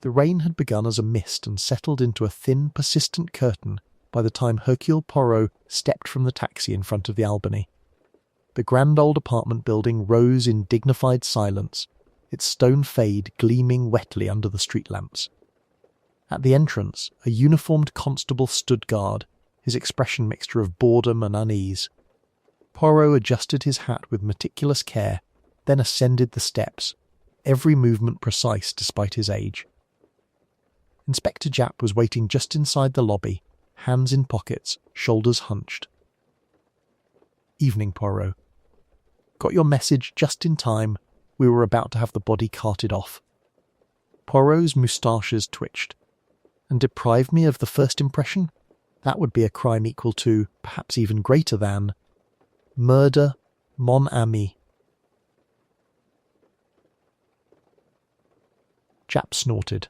The rain had begun as a mist and settled into a thin, persistent curtain by the time Hercule Poirot stepped from the taxi in front of the Albany. The grand old apartment building rose in dignified silence, its stone fade gleaming wetly under the street lamps. At the entrance, a uniformed constable stood guard, his expression mixture of boredom and unease. Poirot adjusted his hat with meticulous care, then ascended the steps, every movement precise despite his age. Inspector Japp was waiting just inside the lobby, hands in pockets, shoulders hunched. "Evening, Poirot. Got your message just in time. We were about to have the body carted off." Poirot's moustaches twitched. "And deprive me of the first impression? That would be a crime equal to, perhaps even greater than, murder, mon ami." Japp snorted.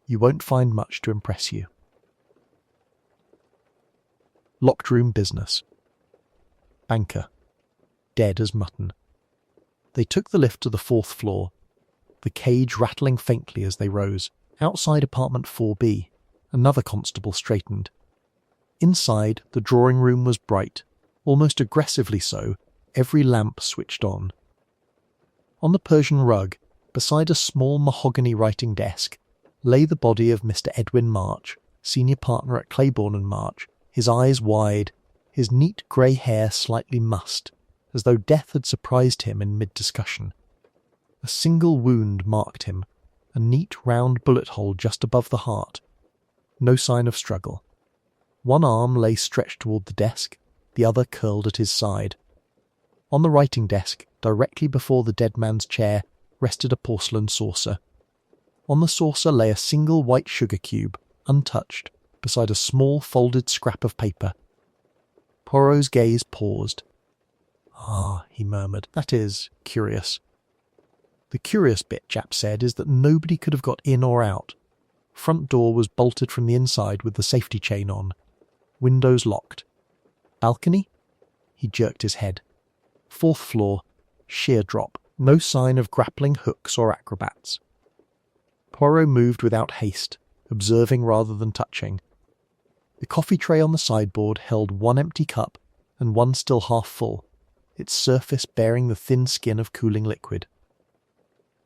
"You won't find much to impress you." Locked room business. Banker. Dead as mutton. They took the lift to the 4th floor, the cage rattling faintly as they rose. Outside apartment 4B, another constable straightened. Inside, the drawing room was bright, almost aggressively so, every lamp switched on. On the Persian rug, beside a small mahogany writing desk, lay the body of Mr. Edwin March, senior partner at Claiborne & March, his eyes wide, his neat grey hair slightly mussed, as though death had surprised him in mid-discussion. A single wound marked him, a neat round bullet hole just above the heart. No sign of struggle. One arm lay stretched toward the desk, the other curled at his side. On the writing desk, directly before the dead man's chair, rested a porcelain saucer. On the saucer lay a single white sugar cube, untouched, beside a small folded scrap of paper. Poirot's gaze paused. "Ah," he murmured, "that is curious." "The curious bit," Japp said, "is that nobody could have got in or out. Front door was bolted from the inside with the safety chain on. Windows locked. Balcony?" He jerked his head. 4th floor, sheer drop. No sign of grappling hooks or acrobats. Poirot moved without haste, observing rather than touching. The coffee tray on the sideboard held one empty cup and one still half full, its surface bearing the thin skin of cooling liquid.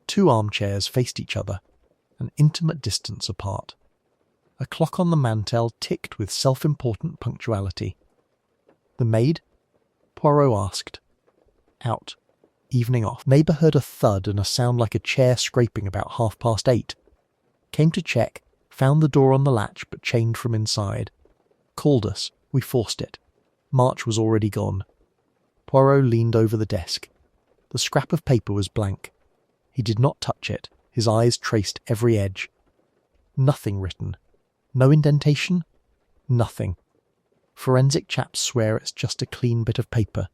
2 armchairs faced each other, an intimate distance apart. A clock on the mantel ticked with self-important punctuality. "The maid?" Poirot asked. "Out. Evening off." Neighbour heard a thud and a sound like a chair scraping about 8:30. Came to check, found the door on the latch but chained from inside. Called us. We forced it. March was already gone. Poirot leaned over the desk. The scrap of paper was blank. He did not touch it. His eyes traced every edge. Nothing written. No indentation. Nothing. Forensic chaps swear it's just a clean bit of paper.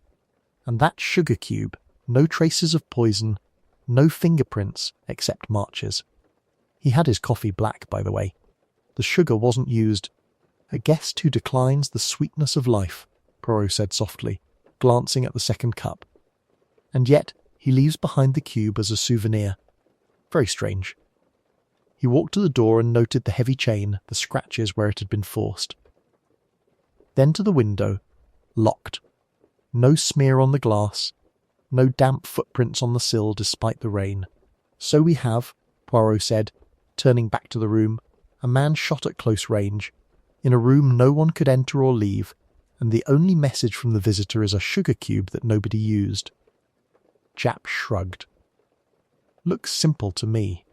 And that sugar cube, no traces of poison, no fingerprints except March's. He had his coffee black, by the way. The sugar wasn't used. "A guest who declines the sweetness of life," Poirot said softly, glancing at the second cup. "And yet he leaves behind the cube as a souvenir. Very strange." He walked to the door and noted the heavy chain, the scratches where it had been forced. Then to the window, locked. No smear on the glass, no damp footprints on the sill despite the rain. "So we have," Poirot said, turning back to the room, "a man shot at close range, in a room no one could enter or leave, and the only message from the visitor is a sugar cube that nobody used." Japp shrugged. "Looks simple to me.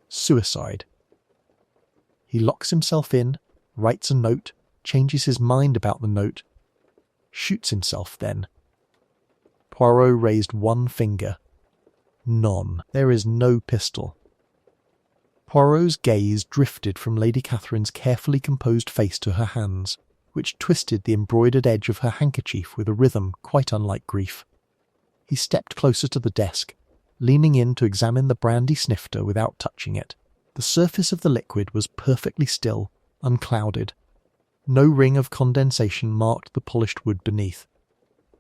Suicide." He locks himself in, writes a note, changes his mind about the note, shoots himself then. Poirot raised one finger. "None. There is no pistol." Poirot's gaze drifted from Lady Catherine's carefully composed face to her hands, which twisted the embroidered edge of her handkerchief with a rhythm quite unlike grief. He stepped closer to the desk, leaning in to examine the brandy snifter without touching it. The surface of the liquid was perfectly still, unclouded. No ring of condensation marked the polished wood beneath.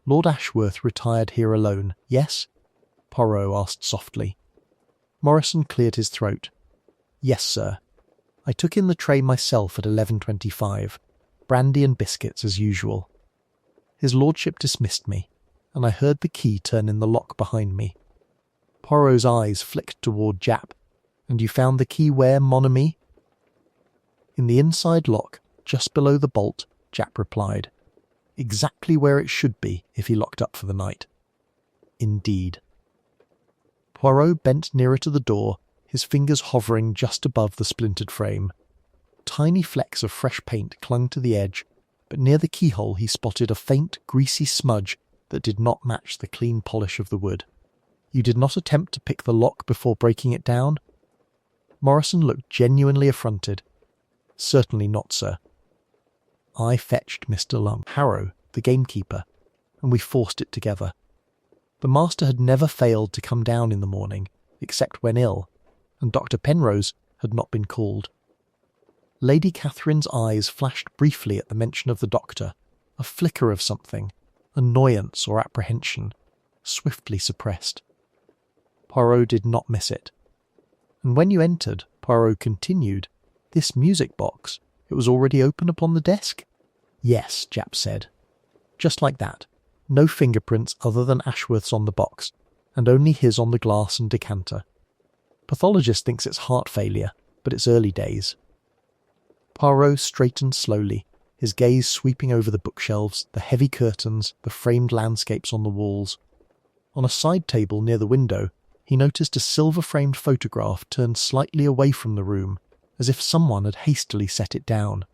"Lord Ashworth retired here alone, yes?" Poirot asked softly. Morrison cleared his throat. "Yes, sir. I took in the tray myself at 11:25. Brandy and biscuits as usual." His lordship dismissed me, and I heard the key turn in the lock behind me. Poirot's eyes flicked toward Japp. "And you found the key where, mon ami?" "In the inside lock, just below the bolt," Japp replied. "Exactly where it should be if he locked up for the night." "Indeed." Poirot bent nearer to the door, his fingers hovering just above the splintered frame. Tiny flecks of fresh paint clung to the edge, but near the keyhole he spotted a faint, greasy smudge that did not match the clean polish of the wood. "You did not attempt to pick the lock before breaking it down?" Morrison looked genuinely affronted. "Certainly not, sir. I fetched Mr. Harrow, the gamekeeper, and we forced it together. The master had never failed to come down in the morning, except when ill, and Dr. Penrose had not been called." Lady Catherine's eyes flashed briefly at the mention of the doctor, a flicker of something, annoyance or apprehension, swiftly suppressed. Poirot did not miss it. "And when you entered," Poirot continued, "this music box, it was already open upon the desk?" "Yes," Japp said. "Just like that. No fingerprints other than Ashworth's on the box, and only his on the glass and decanter. Pathologist thinks it's heart failure, but it's early days." Poirot straightened slowly, his gaze sweeping over the bookshelves, the heavy curtains, the framed landscapes on the walls. On a side table near the window, he noticed a silver-framed photograph turned slightly away from the room, as if someone had hastily set it down.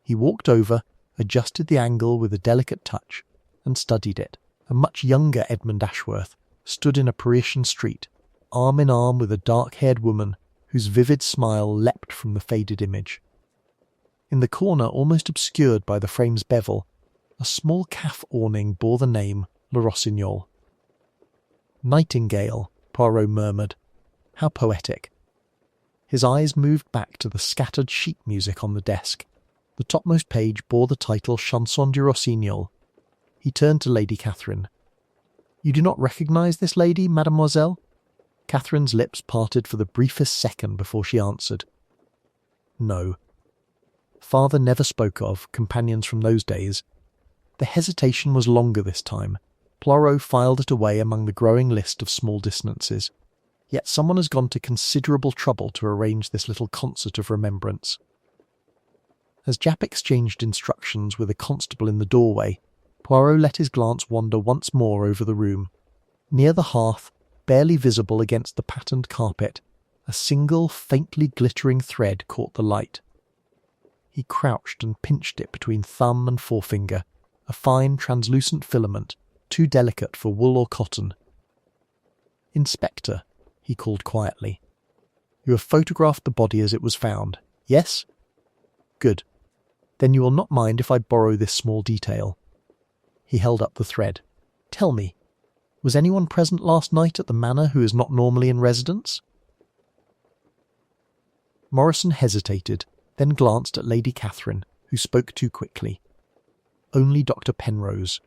He walked over, adjusted the angle with a delicate touch, and studied it. A much younger Edmund Ashworth stood in a Parisian street, arm in arm with a dark-haired woman whose vivid smile leapt from the faded image. In the corner, almost obscured by the frame's bevel, a small calf awning bore the name Le Rossignol. "Nightingale," Poirot murmured. "How poetic." His eyes moved back to the scattered sheet music on the desk. The topmost page bore the title Chanson du Rossignol. He turned to Lady Catherine. "You do not recognise this lady, mademoiselle?" Catherine's lips parted for the briefest second before she answered. "No." Father never spoke of companions from those days. The hesitation was longer this time. Poirot filed it away among the growing list of small dissonances. Yet someone has gone to considerable trouble to arrange this little concert of remembrance. As Japp exchanged instructions with a constable in the doorway, Poirot let his glance wander once more over the room. Near the hearth, barely visible against the patterned carpet, a single, faintly glittering thread caught the light. He crouched and pinched it between thumb and forefinger, a fine, translucent filament, too delicate for wool or cotton. "Inspector," he called quietly, "you have photographed the body as it was found, yes? Good. Then you will not mind if I borrow this small detail." He held up the thread. "Tell me, was anyone present last night at the manor who is not normally in residence?" Morrison hesitated, then glanced at Lady Catherine, who spoke too quickly. "Only Dr. Penrose.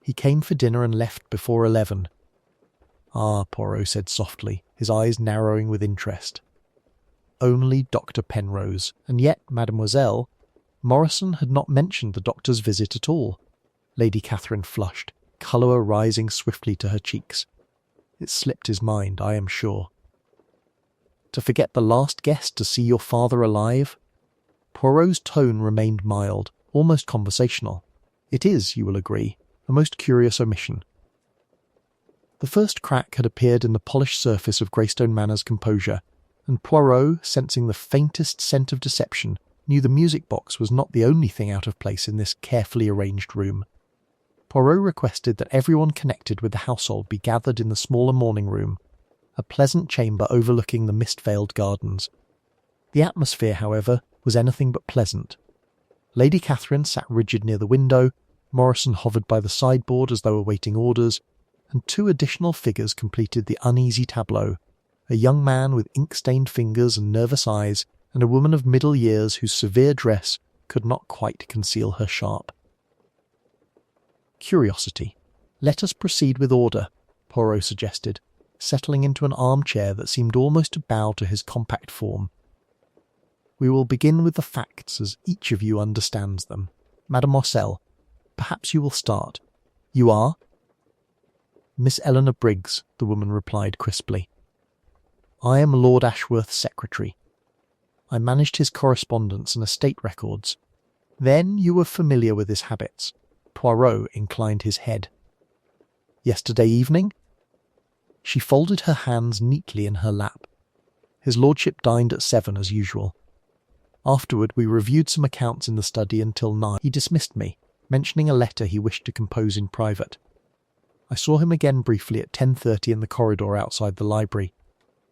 He came for dinner and left before 11. "Ah," Poirot said softly, his eyes narrowing with interest. "Only Dr. Penrose. And yet, mademoiselle, Morrison had not mentioned the doctor's visit at all." Lady Catherine flushed, colour rising swiftly to her cheeks. "It slipped his mind, I am sure." "To forget the last guest to see your father alive?" Poirot's tone remained mild, almost conversational. "It is, you will agree, a most curious omission." The first crack had appeared in the polished surface of Greystone Manor's composure, and Poirot, sensing the faintest scent of deception, knew the music box was not the only thing out of place in this carefully arranged room. Poirot requested that everyone connected with the household be gathered in the smaller morning room, a pleasant chamber overlooking the mist-veiled gardens. The atmosphere, however, was anything but pleasant. Lady Catherine sat rigid near the window, Morrison hovered by the sideboard as though awaiting orders, and two additional figures completed the uneasy tableau, a young man with ink-stained fingers and nervous eyes, and a woman of middle years whose severe dress could not quite conceal her sharp. "Curiosity. Let us proceed with order," Poirot suggested, settling into an armchair that seemed almost to bow to his compact form. "We will begin with the facts as each of you understands them. Mademoiselle, perhaps you will start. You are?" "Miss Eleanor Briggs," the woman replied crisply. "I am Lord Ashworth's secretary. I managed his correspondence and estate records. Then you were familiar with his habits." Poirot inclined his head. "Yesterday evening?" She folded her hands neatly in her lap. "His lordship dined at 7 as usual. Afterward we reviewed some accounts in the study until 9. He dismissed me, mentioning a letter he wished to compose in private. I saw him again briefly at 10:30 in the corridor outside the library.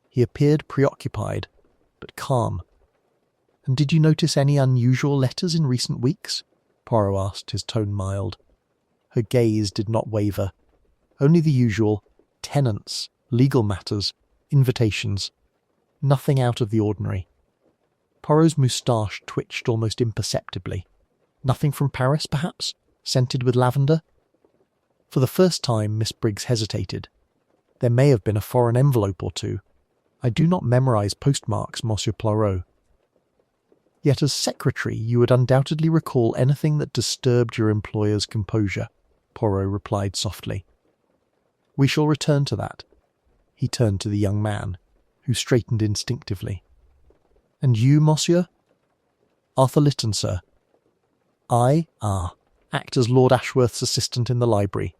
He appeared preoccupied, but calm. "And did you notice any unusual letters in recent weeks?" Poirot asked, his tone mild. Her gaze did not waver. Only the usual: tenants, legal matters, invitations. Nothing out of the ordinary. Poirot's moustache twitched almost imperceptibly. "Nothing from Paris, perhaps? Scented with lavender?" For the first time, Miss Briggs hesitated. "There may have been a foreign envelope or two. I do not memorize postmarks, Monsieur Poirot." "Yet as secretary you would undoubtedly recall anything that disturbed your employer's composure," Poirot replied softly. "We shall return to that." He turned to the young man, who straightened instinctively. "And you, monsieur?" "Arthur Lytton, sir." Act as Lord Ashworth's assistant in the library.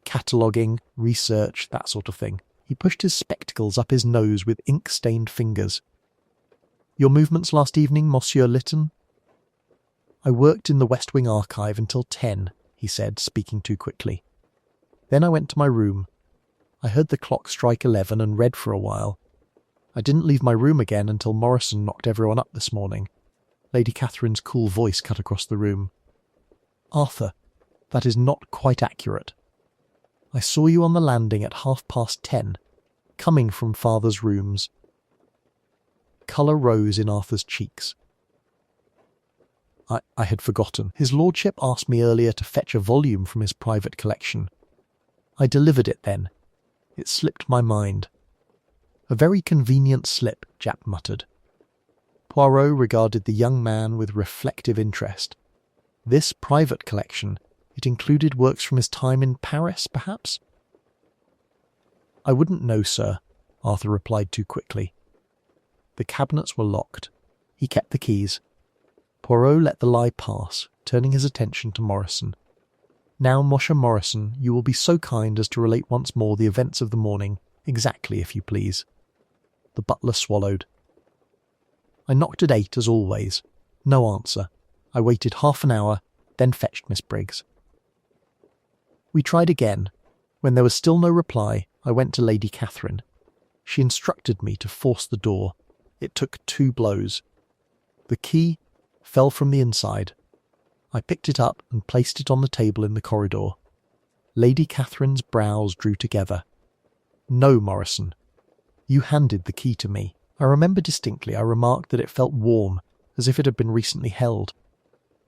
Cataloguing, research, that sort of thing." He pushed his spectacles up his nose with ink-stained fingers. "Your movements last evening, Monsieur Lytton?" "I worked in the West Wing archive until 10, he said, speaking too quickly. "Then I went to my room. I heard the clock strike 11 and read for a while. I didn't leave my room again until Morrison knocked everyone up this morning." Lady Catherine's cool voice cut across the room. "Arthur, that is not quite accurate. I saw you on the landing at 10:30, coming from father's rooms." Colour rose in Arthur's cheeks. I had forgotten. His lordship asked me earlier to fetch a volume from his private collection. I delivered it then. It slipped my mind." "A very convenient slip," Japp muttered. Poirot regarded the young man with reflective interest. This private collection, it included works from his time in Paris, perhaps? "I wouldn't know, sir," Arthur replied too quickly. The cabinets were locked. He kept the keys. Poirot let the lie pass, turning his attention to Morrison. "Now, Monsieur Morrison, you will be so kind as to relate once more the events of the morning, exactly, if you please." The butler swallowed. "I knocked at 8 as always. No answer. I waited half an hour, then fetched Miss Briggs. We tried again. When there was still no reply, I went to Lady Catherine. She instructed me to force the door. It took 2 blows. The key fell from the inside. I picked it up and placed it on the table in the corridor. Lady Catherine's brows drew together. "No, Morrison. You handed the key to me. I remember distinctly I remarked that it felt warm, as if it had been recently held."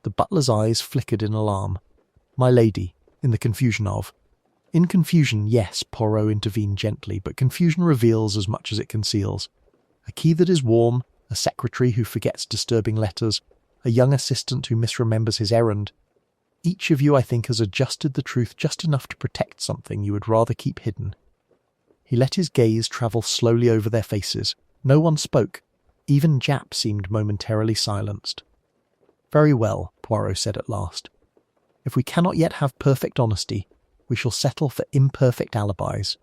The butler's eyes flickered in alarm. "My lady, in the confusion of—" "In confusion, yes," Poirot intervened gently, "but confusion reveals as much as it conceals. A key that is warm, a secretary who forgets disturbing letters, a young assistant who misremembers his errand. Each of you, I think, has adjusted the truth just enough to protect something you would rather keep hidden." He let his gaze travel slowly over their faces. No one spoke. Even Japp seemed momentarily silenced. "Very well," Poirot said at last. "If we cannot yet have perfect honesty, we shall settle for imperfect alibis.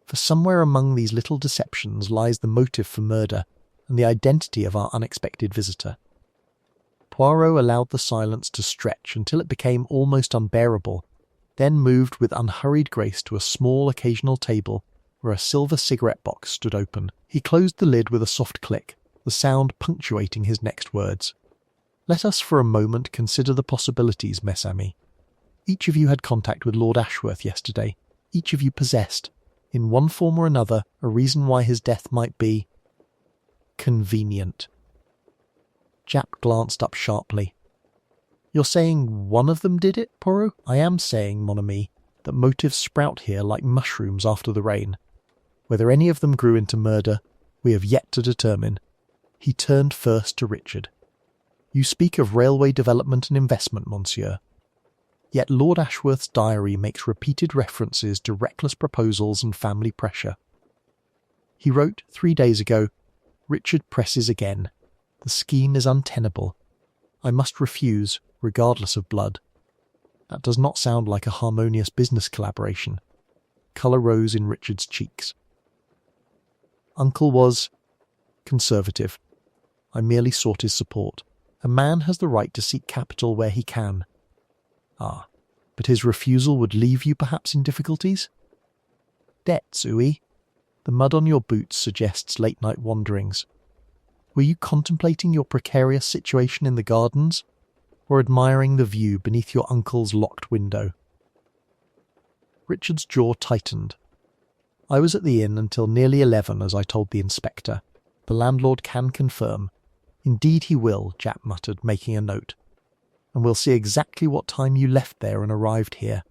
For somewhere among these little deceptions lies the motive for murder and the identity of our unexpected visitor." Poirot allowed the silence to stretch until it became almost unbearable, then moved with unhurried grace to a small occasional table where a silver cigarette box stood open. He closed the lid with a soft click, the sound punctuating his next words. "Let us for a moment consider the possibilities, mes amis. Each of you had contact with Lord Ashworth yesterday. Each of you possessed, in one form or another, a reason why his death might be convenient." Japp glanced up sharply. "You're saying one of them did it, Poirot?" "I am saying, mon ami, that motives sprout here like mushrooms after the rain. Whether any of them grew into murder, we have yet to determine. He turned first to Richard. You speak of railway development and investment, monsieur. Yet Lord Ashworth's diary makes repeated references to reckless proposals and family pressure. He wrote 3 days ago, Richard presses again. The scheme is untenable. I must refuse, regardless of blood. That does not sound like a harmonious business collaboration. Colour rose in Richard's cheeks. Uncle was conservative. I merely sought his support. A man has the right to seek capital where he can. Ah, but his refusal would leave you perhaps in difficulties? Debts, oui. The mud on your boots suggests late-night wanderings. Were you contemplating your precarious situation in the gardens, or admiring the view beneath your uncle's locked window? Richard's jaw tightened. I was at the inn until nearly 11, as I told the inspector. The landlord can confirm. Indeed he will, Japp muttered, making a note. And we'll see exactly what time you left there and arrived here.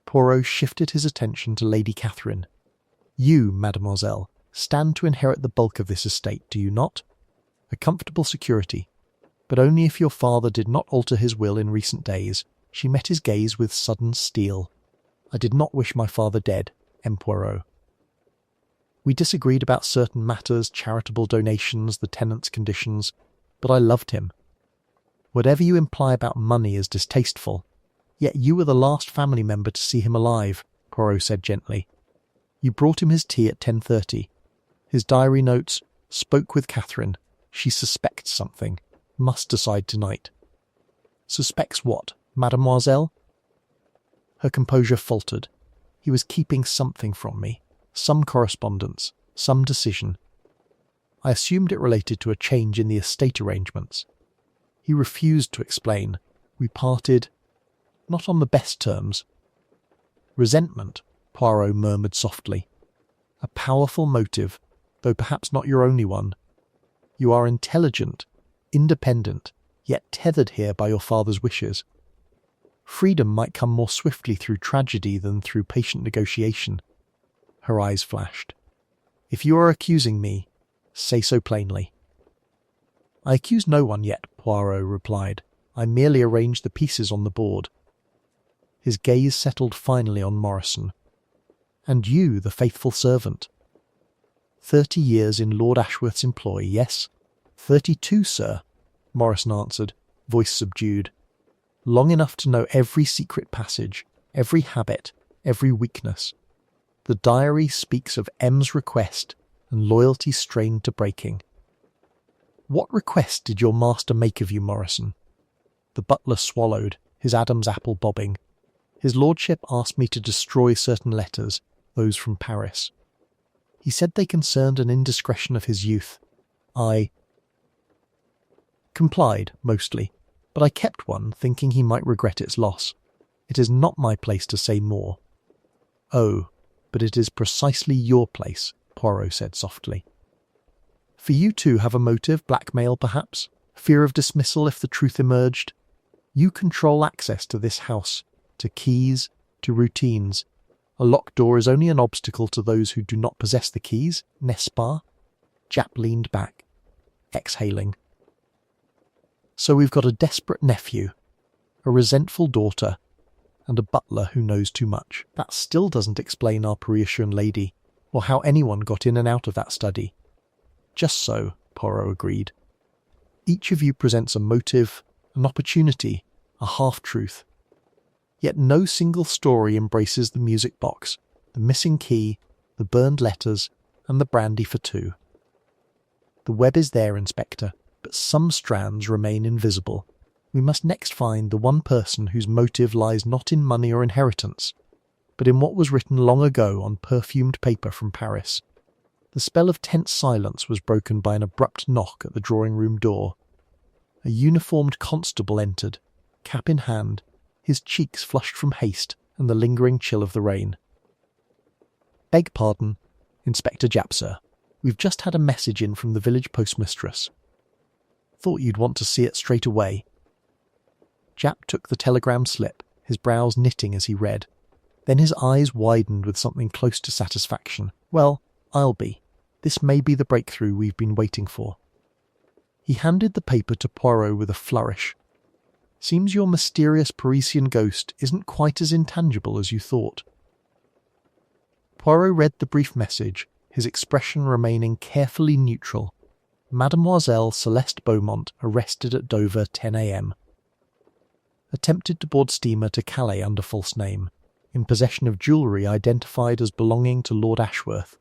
Poirot shifted his attention to Lady Catherine. You, mademoiselle, stand to inherit the bulk of this estate, do you not? A comfortable security. But only if your father did not alter his will in recent days. She met his gaze with sudden steel. I did not wish my father dead, M. Poirot. We disagreed about certain matters, charitable donations, the tenant's conditions, but I loved him. Whatever you imply about money is distasteful, yet you were the last family member to see him alive, Poirot said gently. You brought him his tea at 10:30. His diary notes, spoke with Catherine. She suspects something. Must decide tonight. Suspects what, mademoiselle? Her composure faltered. He was keeping something from me. Some correspondence. Some decision. I assumed it related to a change in the estate arrangements. He refused to explain. We parted, not on the best terms. Resentment, Poirot murmured softly. A powerful motive, though perhaps not your only one. You are intelligent, independent, yet tethered here by your father's wishes. Freedom might come more swiftly through tragedy than through patient negotiation. Her eyes flashed. If you are accusing me, say so plainly. I accuse no one yet, Poirot replied. I merely arranged the pieces on the board. His gaze settled finally on Morrison. And you, the faithful servant. 30 years in Lord Ashworth's employ, yes? 32, sir, Morrison answered, voice subdued. Long enough to know every secret passage, every habit, every weakness. The diary speaks of M's request and loyalty strained to breaking. What request did your master make of you, Morrison? The butler swallowed, his Adam's apple bobbing. His lordship asked me to destroy certain letters, those from Paris. He said they concerned an indiscretion of his youth. I complied, mostly, but I kept one, thinking he might regret its loss. It is not my place to say more. Oh, but it is precisely your place, Poirot said softly. For you too have a motive, blackmail perhaps, fear of dismissal if the truth emerged. You control access to this house, to keys, to routines. A locked door is only an obstacle to those who do not possess the keys, n'est-ce pas? Japp leaned back, exhaling. So we've got a desperate nephew, a resentful daughter, and a butler who knows too much. That still doesn't explain our Parisian lady, or how anyone got in and out of that study. Just so, Poirot agreed. Each of you presents a motive, an opportunity, a half-truth. Yet no single story embraces the music box, the missing key, the burned letters, and the brandy for two. The web is there, Inspector, but some strands remain invisible. We must next find the one person whose motive lies not in money or inheritance, but in what was written long ago on perfumed paper from Paris. The spell of tense silence was broken by an abrupt knock at the drawing-room door. A uniformed constable entered, cap in hand, his cheeks flushed from haste and the lingering chill of the rain. Beg pardon, Inspector Japp, sir. We've just had a message in from the village postmistress. Thought you'd want to see it straight away. Japp took the telegram slip, his brows knitting as he read. Then his eyes widened with something close to satisfaction. "Well, I'll be. This may be the breakthrough we've been waiting for." He handed the paper to Poirot with a flourish. "Seems your mysterious Parisian ghost isn't quite as intangible as you thought." Poirot read the brief message, his expression remaining carefully neutral. Mademoiselle Celeste Beaumont arrested at Dover 10 a.m. Attempted to board steamer to Calais under false name. In possession of jewellery identified as belonging to Lord Ashworth.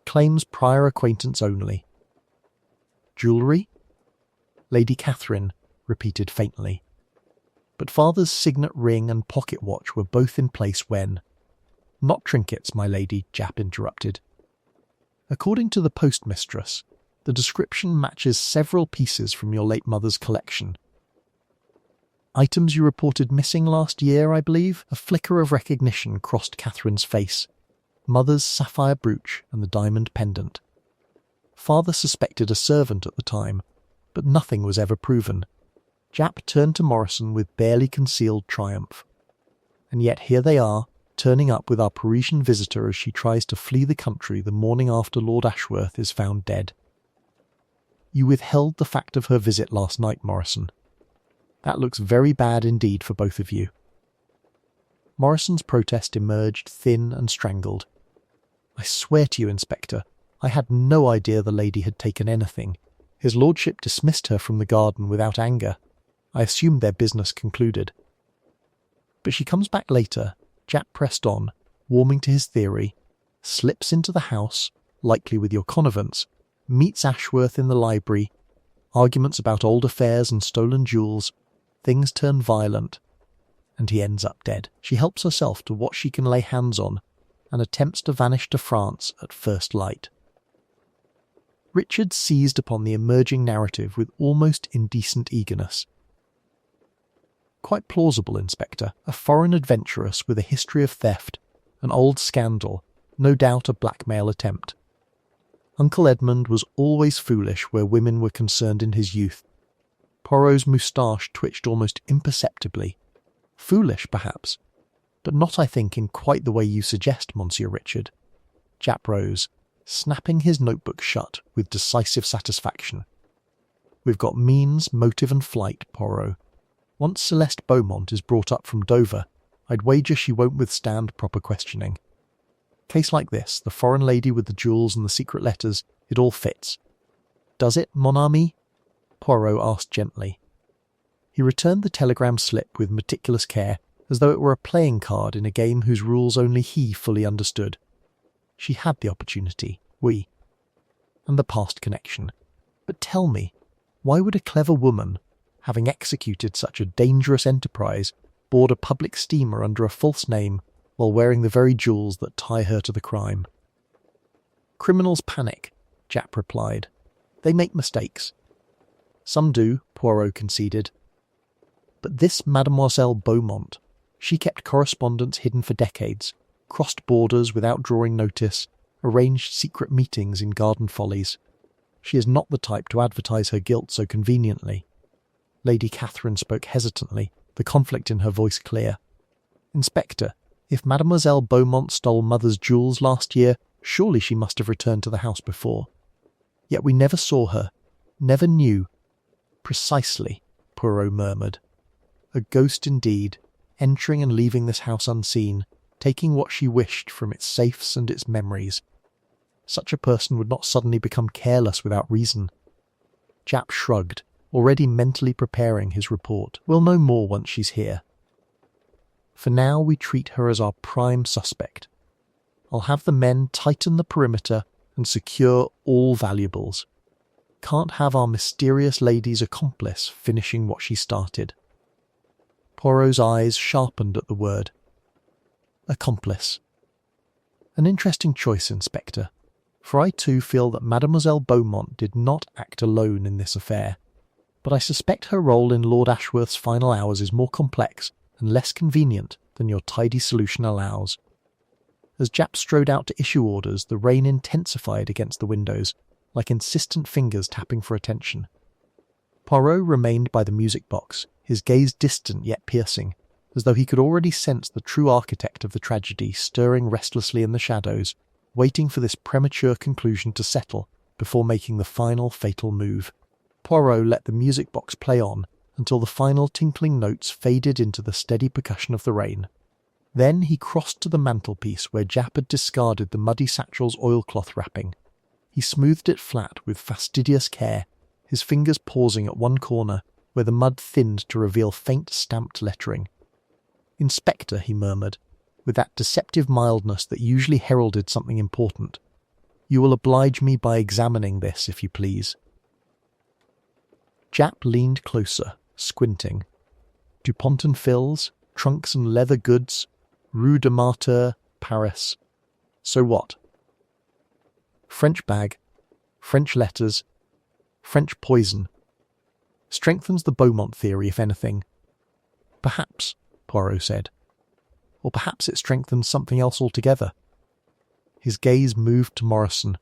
Claims prior acquaintance only. Jewellery? Lady Catherine repeated faintly. But father's signet ring and pocket watch were both in place when— "Not trinkets, my lady," Japp interrupted. "According to the postmistress, the description matches several pieces from your late mother's collection. Items you reported missing last year, I believe?" A flicker of recognition crossed Catherine's face. Mother's sapphire brooch and the diamond pendant. Father suspected a servant at the time, but nothing was ever proven. Japp turned to Morrison with barely concealed triumph. "And yet here they are, turning up with our Parisian visitor as she tries to flee the country the morning after Lord Ashworth is found dead. You withheld the fact of her visit last night, Morrison. That looks very bad indeed for both of you." Morrison's protest emerged thin and strangled. "I swear to you, Inspector, I had no idea the lady had taken anything. His lordship dismissed her from the garden without anger. I assumed their business concluded." "But she comes back later," Japp pressed on, warming to his theory, "slips into the house, likely with your connivance, meets Ashworth in the library, arguments about old affairs and stolen jewels, things turn violent, and he ends up dead. She helps herself to what she can lay hands on and attempts to vanish to France at first light." Richard seized upon the emerging narrative with almost indecent eagerness. "Quite plausible, Inspector. A foreign adventuress with a history of theft, an old scandal, no doubt a blackmail attempt. Uncle Edmund was always foolish where women were concerned in his youth." Poirot's moustache twitched almost imperceptibly. "Foolish, perhaps, but not, I think, in quite the way you suggest, Monsieur Richard." Japp rose, snapping his notebook shut with decisive satisfaction. "We've got means, motive and flight, Poirot. Once Celeste Beaumont is brought up from Dover, I'd wager she won't withstand proper questioning. Case like this, the foreign lady with the jewels and the secret letters, it all fits." "Does it, mon ami?" Poirot asked gently. He returned the telegram slip with meticulous care, as though it were a playing card in a game whose rules only he fully understood. She had the opportunity, oui, and the past connection. But tell me, why would a clever woman, having executed such a dangerous enterprise, board a public steamer under a false name while wearing the very jewels that tie her to the crime? "Criminals panic," Japp replied. "They make mistakes." "Some do," Poirot conceded. "But this Mademoiselle Beaumont, she kept correspondence hidden for decades, crossed borders without drawing notice, arranged secret meetings in garden follies. She is not the type to advertise her guilt so conveniently." Lady Catherine spoke hesitantly, the conflict in her voice clear. "Inspector, if Mademoiselle Beaumont stole Mother's jewels last year, surely she must have returned to the house before. Yet we never saw her, never knew." "Precisely," Poirot murmured. "A ghost indeed, entering and leaving this house unseen, taking what she wished from its safes and its memories. Such a person would not suddenly become careless without reason." Japp shrugged, already mentally preparing his report. "We'll know more once she's here. For now we treat her as our prime suspect. I'll have the men tighten the perimeter and secure all valuables. Can't have our mysterious lady's accomplice finishing what she started." Poirot's eyes sharpened at the word. "Accomplice. An interesting choice, Inspector, for I too feel that Mademoiselle Beaumont did not act alone in this affair, but I suspect her role in Lord Ashworth's final hours is more complex and less convenient than your tidy solution allows." As Japp strode out to issue orders, the rain intensified against the windows, like insistent fingers tapping for attention. Poirot remained by the music box, his gaze distant yet piercing, as though he could already sense the true architect of the tragedy stirring restlessly in the shadows, waiting for this premature conclusion to settle before making the final fatal move. Poirot let the music box play on until the final tinkling notes faded into the steady percussion of the rain. Then he crossed to the mantelpiece where Japp had discarded the muddy satchel's oilcloth wrapping. He smoothed it flat with fastidious care, his fingers pausing at one corner where the mud thinned to reveal faint stamped lettering. "Inspector," he murmured, with that deceptive mildness that usually heralded something important. "You will oblige me by examining this, if you please." Japp leaned closer, squinting. Dupont and Phil's, trunks and leather goods, Rue de Martyr, Paris. So what? French bag, French letters, French poison. Strengthens the Beaumont theory, if anything. Perhaps, Poirot said. Or perhaps it strengthens something else altogether. His gaze moved to Morrison.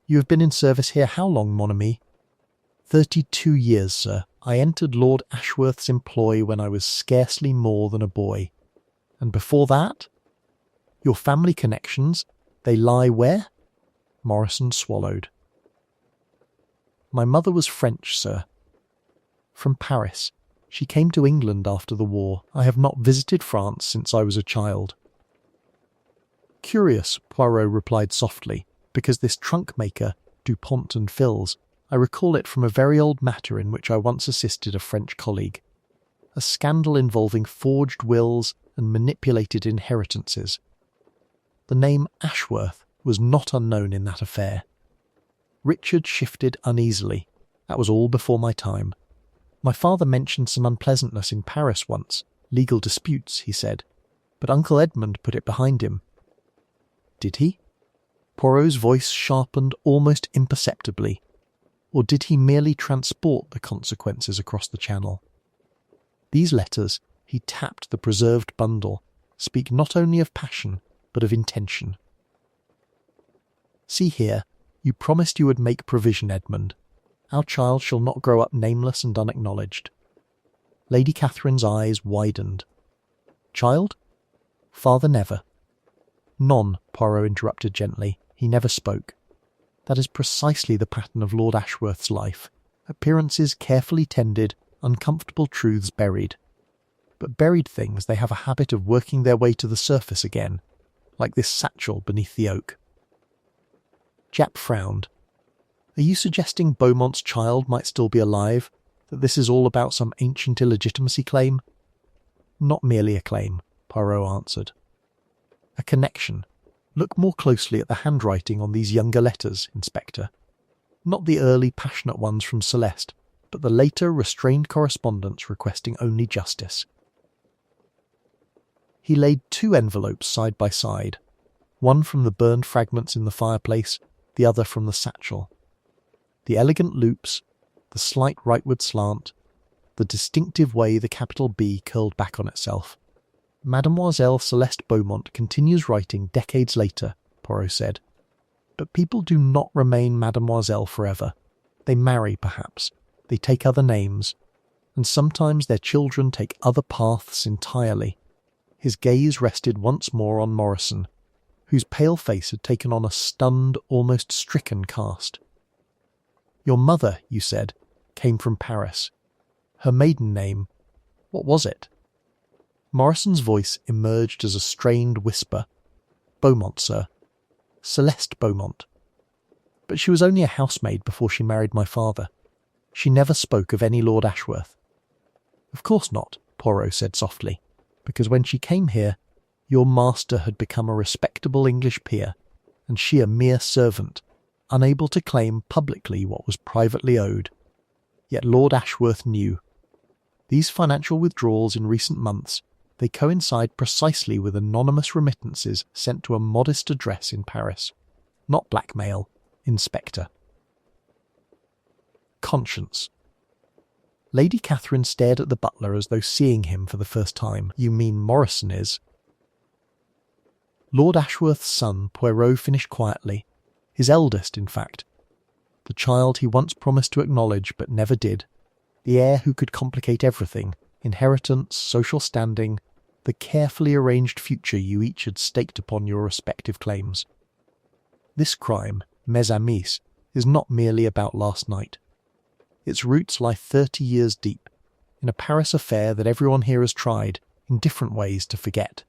"You have been in service here how long, mon ami?" 32 years, sir. I entered Lord Ashworth's employ when I was scarcely more than a boy. And before that? Your family connections, they lie where? Morrison swallowed. My mother was French, sir. From Paris. She came to England after the war. I have not visited France since I was a child. Curious, Poirot replied softly, because this trunk maker, Dupont and Phil's, I recall it from a very old matter in which I once assisted a French colleague. A scandal involving forged wills and manipulated inheritances. The name Ashworth was not unknown in that affair. Richard shifted uneasily. That was all before my time. My father mentioned some unpleasantness in Paris once, legal disputes, he said, but Uncle Edmund put it behind him. Did he? Poirot's voice sharpened almost imperceptibly. Or did he merely transport the consequences across the channel? These letters, he tapped the preserved bundle, speak not only of passion, but of intention. See here, you promised you would make provision, Edmund. Our child shall not grow up nameless and unacknowledged. Lady Catherine's eyes widened. Child? Father never. None, Poirot interrupted gently. He never spoke. That is precisely the pattern of Lord Ashworth's life. Appearances carefully tended, uncomfortable truths buried. But buried things they have a habit of working their way to the surface again, like this satchel beneath the oak. Japp frowned. Are you suggesting Beaumont's child might still be alive? That this is all about some ancient illegitimacy claim? Not merely a claim, Poirot answered. A connection. Look more closely at the handwriting on these younger letters, Inspector. Not the early passionate ones from Celeste, but the later restrained correspondence requesting only justice. He laid 2 envelopes side by side, one from the burned fragments in the fireplace, the other from the satchel. The elegant loops, the slight rightward slant, the distinctive way the capital B curled back on itself. Mademoiselle Celeste Beaumont continues writing decades later, Poirot said. But people do not remain Mademoiselle forever. They marry, perhaps. They take other names. And sometimes their children take other paths entirely. His gaze rested once more on Morrison, whose pale face had taken on a stunned, almost stricken cast. Your mother, you said, came from Paris. Her maiden name, what was it? Morrison's voice emerged as a strained whisper. Beaumont, sir. Celeste Beaumont. But she was only a housemaid before she married my father. She never spoke of any Lord Ashworth. Of course not, Poirot said softly, because when she came here, your master had become a respectable English peer, and she a mere servant, unable to claim publicly what was privately owed. Yet Lord Ashworth knew. These financial withdrawals in recent months, they coincide precisely with anonymous remittances sent to a modest address in Paris. Not blackmail, Inspector. Conscience. Lady Catherine stared at the butler as though seeing him for the first time. You mean Morrison is? Lord Ashworth's son, Poirot finished quietly. His eldest, in fact. The child he once promised to acknowledge but never did. The heir who could complicate everything, inheritance, social standing, the carefully arranged future you each had staked upon your respective claims. This crime, mes amis, is not merely about last night. Its roots lie 30 years deep, in a Paris affair that everyone here has tried, in different ways, to forget.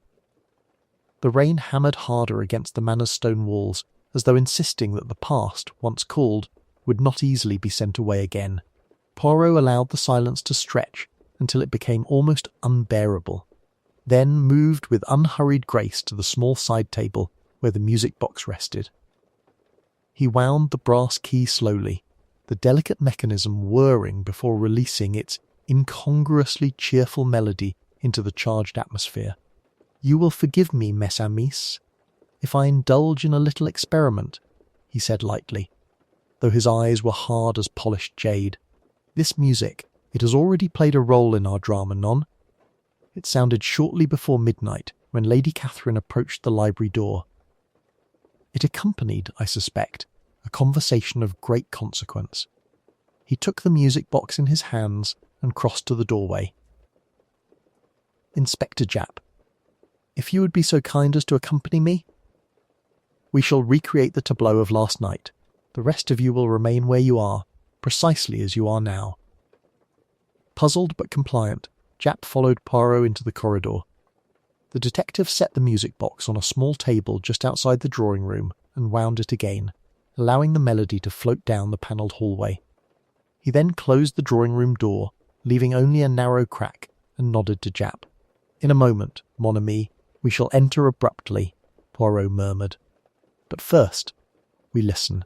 The rain hammered harder against the manor's stone walls, as though insisting that the past, once called, would not easily be sent away again. Poirot allowed the silence to stretch until it became almost unbearable, then moved with unhurried grace to the small side table where the music box rested. He wound the brass key slowly, the delicate mechanism whirring before releasing its incongruously cheerful melody into the charged atmosphere. "You will forgive me, mes amis, if I indulge in a little experiment," he said lightly, though his eyes were hard as polished jade. "This music, it has already played a role in our drama, non?" It sounded shortly before midnight when Lady Catherine approached the library door. It accompanied, I suspect, a conversation of great consequence. He took the music box in his hands and crossed to the doorway. "Inspector Japp, if you would be so kind as to accompany me? We shall recreate the tableau of last night. The rest of you will remain where you are, precisely as you are now." Puzzled but compliant, Japp followed Poirot into the corridor. The detective set the music box on a small table just outside the drawing room and wound it again, allowing the melody to float down the panelled hallway. He then closed the drawing room door, leaving only a narrow crack, and nodded to Japp. "In a moment, mon ami, we shall enter abruptly," Poirot murmured. "But first, we listen."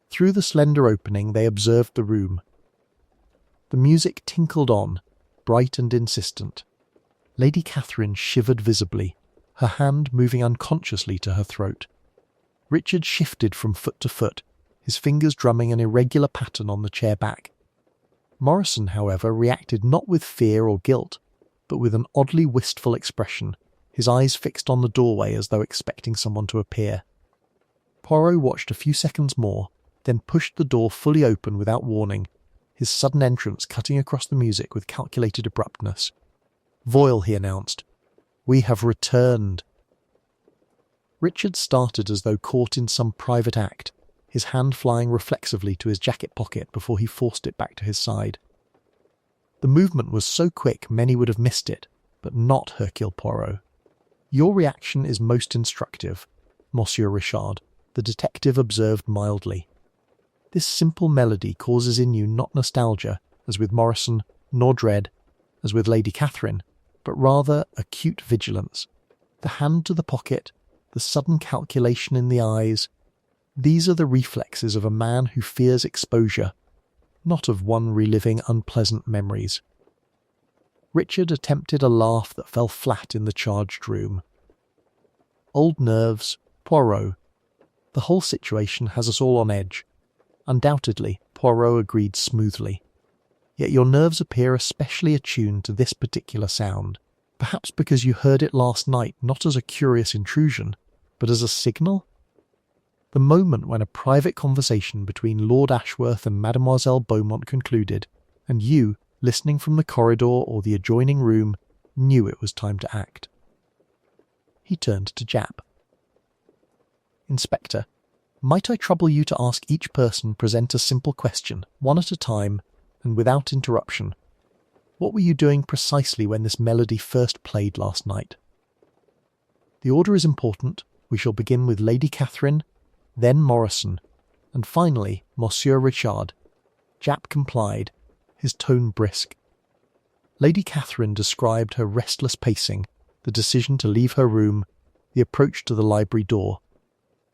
Through the slender opening they observed the room. The music tinkled on, bright and insistent. Lady Catherine shivered visibly, her hand moving unconsciously to her throat. Richard shifted from foot to foot, his fingers drumming an irregular pattern on the chair back. Morrison, however, reacted not with fear or guilt, but with an oddly wistful expression, his eyes fixed on the doorway as though expecting someone to appear. Poirot watched a few seconds more, then pushed the door fully open without warning, his sudden entrance cutting across the music with calculated abruptness. "Voyle," he announced, "we have returned." Richard started as though caught in some private act, his hand flying reflexively to his jacket pocket before he forced it back to his side. The movement was so quick many would have missed it, but not Hercule Poirot. "Your reaction is most instructive, Monsieur Richard," the detective observed mildly. "This simple melody causes in you not nostalgia, as with Morrison, nor dread, as with Lady Catherine, but rather acute vigilance. The hand to the pocket, the sudden calculation in the eyes, these are the reflexes of a man who fears exposure, not of one reliving unpleasant memories." Richard attempted a laugh that fell flat in the charged room. "Old nerves, Poirot. The whole situation has us all on edge." "Undoubtedly," Poirot agreed smoothly. "Yet your nerves appear especially attuned to this particular sound, perhaps because you heard it last night not as a curious intrusion, but as a signal? The moment when a private conversation between Lord Ashworth and Mademoiselle Beaumont concluded, and you, listening from the corridor or the adjoining room, knew it was time to act." He turned to Japp. "Inspector, might I trouble you to ask each person present a simple question, one at a time, and without interruption? What were you doing precisely when this melody first played last night?" "The order is important. We shall begin with Lady Catherine, then Morrison, and finally Monsieur Richard." Japp complied, his tone brisk. Lady Catherine described her restless pacing, the decision to leave her room, the approach to the library door.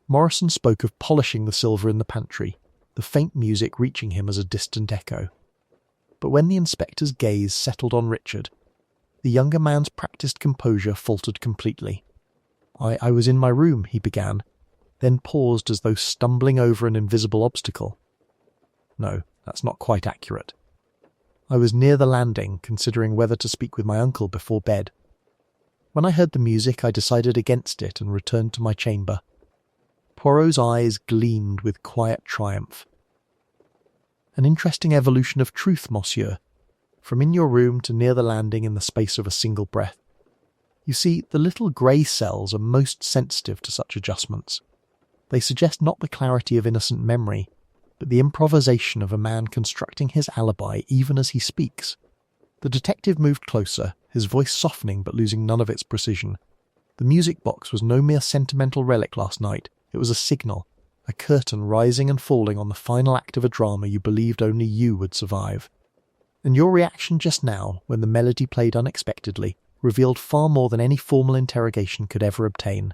Morrison spoke of polishing the silver in the pantry, the faint music reaching him as a distant echo. But when the inspector's gaze settled on Richard, the younger man's practised composure faltered completely. I was in my room," he began, then paused as though stumbling over an invisible obstacle. "No, that's not quite accurate. I was near the landing, considering whether to speak with my uncle before bed. When I heard the music, I decided against it and returned to my chamber." Poirot's eyes gleamed with quiet triumph. "An interesting evolution of truth, monsieur. from in your room to near the landing in the space of a single breath. You see, the little grey cells are most sensitive to such adjustments. They suggest not the clarity of innocent memory, but the improvisation of a man constructing his alibi even as he speaks. The detective moved closer, his voice softening but losing none of its precision. The music box was no mere sentimental relic last night. It was a signal, a curtain rising and falling on the final act of a drama you believed only you would survive. And your reaction just now, when the melody played unexpectedly, revealed far more than any formal interrogation could ever obtain.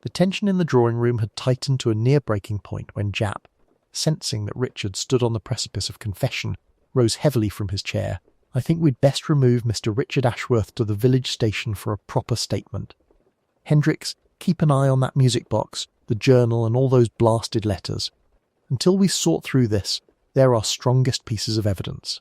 The tension in the drawing room had tightened to a near breaking point when Japp, sensing that Richard stood on the precipice of confession, rose heavily from his chair. "I think we'd best remove Mr. Richard Ashworth to the village station for a proper statement. Hendricks, keep an eye on that music box, the journal and all those blasted letters. Until we sort through this, they're our strongest pieces of evidence."